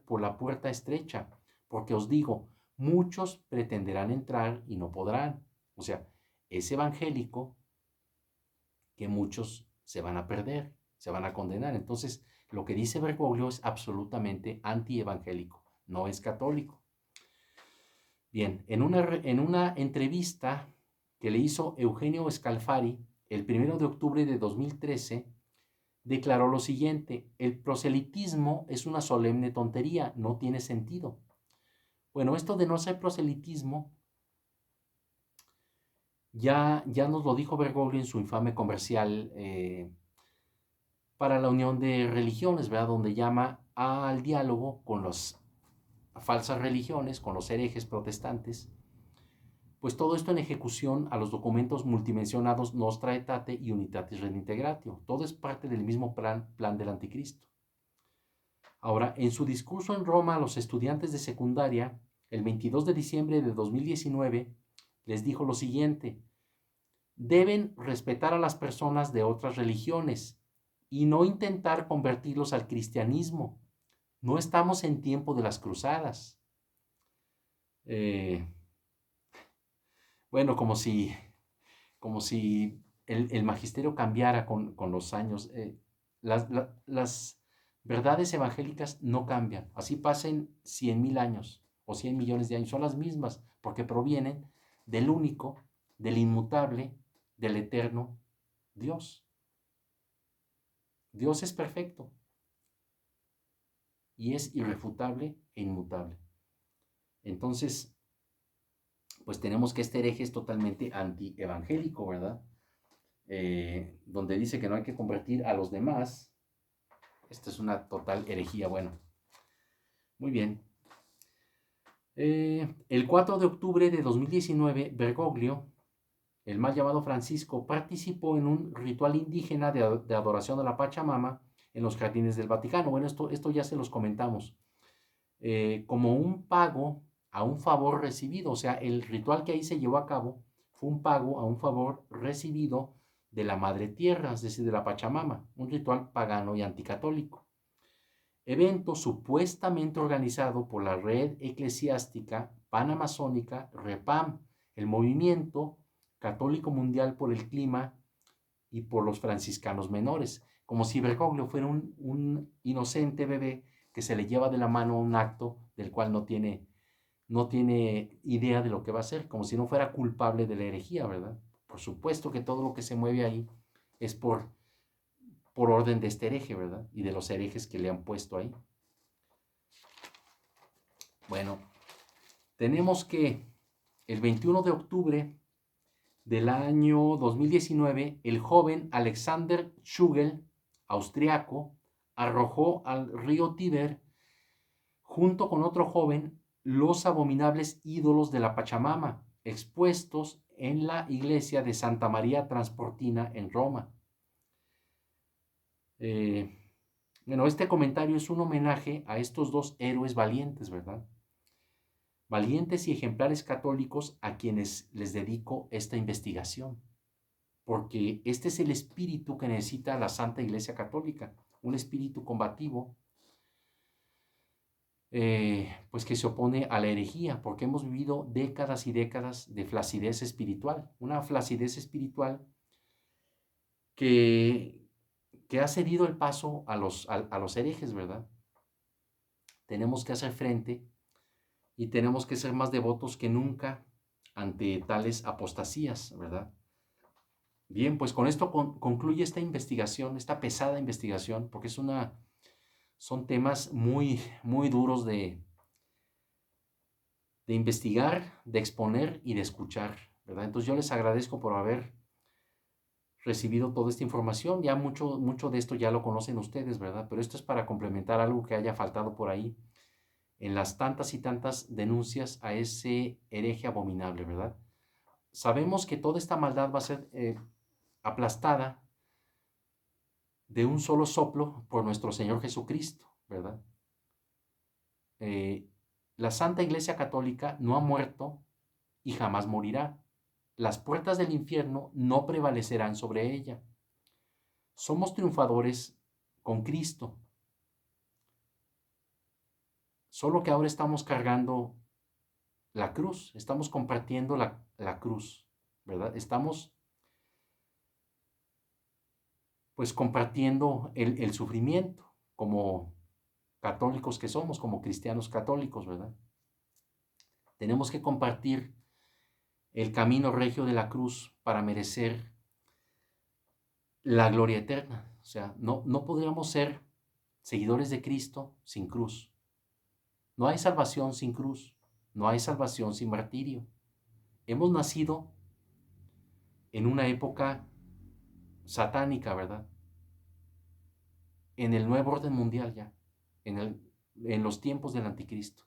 por la puerta estrecha, porque os digo, muchos pretenderán entrar y no podrán. O sea, es evangélico que muchos se van a perder, se van a condenar. Entonces, lo que dice Bergoglio es absolutamente antievangélico, no es católico. Bien, en una entrevista que le hizo Eugenio Scalfari el 1 de octubre de 2013, declaró lo siguiente: el proselitismo es una solemne tontería, no tiene sentido. Bueno, esto de no ser proselitismo ya nos lo dijo Bergoglio en su infame comercial para la Unión de Religiones, ¿verdad? Donde llama al diálogo con las falsas religiones, con los herejes protestantes. Pues todo esto en ejecución a los documentos multimensionados Nostra Aetate y Unitatis Redintegratio. Todo es parte del mismo plan del anticristo. Ahora, en su discurso en Roma a los estudiantes de secundaria, el 22 de diciembre de 2019, les dijo lo siguiente: deben respetar a las personas de otras religiones y no intentar convertirlos al cristianismo. No estamos en tiempo de las cruzadas. Bueno, como si el magisterio cambiara con los años. Las verdades evangélicas no cambian. Así pasen 100,000 años o 100 millones de años. Son las mismas porque provienen del único, del inmutable, del eterno Dios. Dios es perfecto y es irrefutable e inmutable. Entonces, pues tenemos que este hereje es totalmente antievangélico, ¿verdad? Donde dice que no hay que convertir a los demás. Esta es una total herejía. Bueno, muy bien. El 4 de octubre de 2019, Bergoglio, el mal llamado Francisco, participó en un ritual indígena de adoración a la Pachamama en los jardines del Vaticano. Bueno, esto ya se los comentamos. Como un pago a un favor recibido. O sea, el ritual que ahí se llevó a cabo fue un pago a un favor recibido de la Madre Tierra, es decir, de la Pachamama, un ritual pagano y anticatólico. Evento supuestamente organizado por la Red Eclesiástica Panamazónica, REPAM, el Movimiento Católico Mundial por el Clima y por los franciscanos menores, como si Bergoglio fuera un inocente bebé que se le lleva de la mano a un acto del cual no tiene idea de lo que va a hacer, como si no fuera culpable de la herejía, ¿verdad? Por supuesto que todo lo que se mueve ahí es por orden de este hereje, ¿verdad? Y de los herejes que le han puesto ahí. Bueno, tenemos que el 21 de octubre del año 2019, el joven Alexander Schugel, austriaco, arrojó al río Tíber, junto con otro joven, los abominables ídolos de la Pachamama, expuestos en la iglesia de Santa María Transportina en Roma. Bueno, este comentario es un homenaje a estos dos héroes valientes, ¿verdad? Valientes y ejemplares católicos a quienes les dedico esta investigación, porque este es el espíritu que necesita la Santa Iglesia Católica, un espíritu combativo, pues que se opone a la herejía, porque hemos vivido décadas y décadas de flacidez espiritual, una flacidez espiritual que ha cedido el paso a los herejes, ¿verdad? Tenemos que hacer frente y tenemos que ser más devotos que nunca ante tales apostasías, ¿verdad? Bien, pues con esto concluye esta investigación, esta pesada investigación, porque son temas muy, muy duros de investigar, de exponer y de escuchar, ¿verdad? Entonces yo les agradezco por haber recibido toda esta información. Ya mucho de esto ya lo conocen ustedes, ¿verdad? Pero esto es para complementar algo que haya faltado por ahí en las tantas y tantas denuncias a ese hereje abominable, ¿verdad? Sabemos que toda esta maldad va a ser aplastada de un solo soplo por nuestro Señor Jesucristo, ¿verdad? La Santa Iglesia Católica no ha muerto y jamás morirá. las puertas del infierno no prevalecerán sobre ella. Somos triunfadores con Cristo. Solo que ahora estamos cargando la cruz, estamos compartiendo la cruz, ¿verdad? Estamos pues compartiendo el sufrimiento como católicos que somos, como cristianos católicos, ¿verdad? Tenemos que compartir el camino regio de la cruz para merecer la gloria eterna. O sea, no podríamos ser seguidores de Cristo sin cruz. No hay salvación sin cruz. No hay salvación sin martirio. Hemos nacido en una época satánica, ¿verdad? En el nuevo orden mundial ya, en los tiempos del anticristo.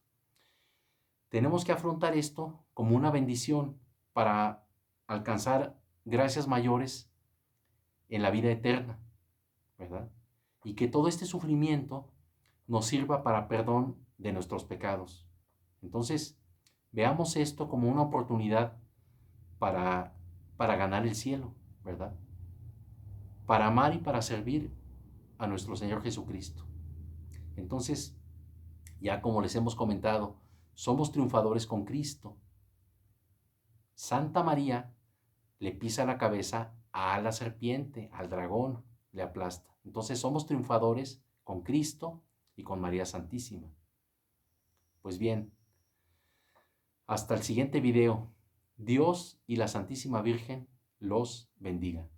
Tenemos que afrontar esto como una bendición para alcanzar gracias mayores en la vida eterna, ¿verdad? Y que todo este sufrimiento nos sirva para perdón de nuestros pecados. Entonces, veamos esto como una oportunidad para ganar el cielo, ¿verdad? Para amar y para servir a nuestro Señor Jesucristo. Entonces, ya como les hemos comentado, somos triunfadores con Cristo. Santa María le pisa la cabeza a la serpiente, al dragón, le aplasta. Entonces somos triunfadores con Cristo y con María Santísima. Pues bien, hasta el siguiente video. Dios y la Santísima Virgen los bendiga.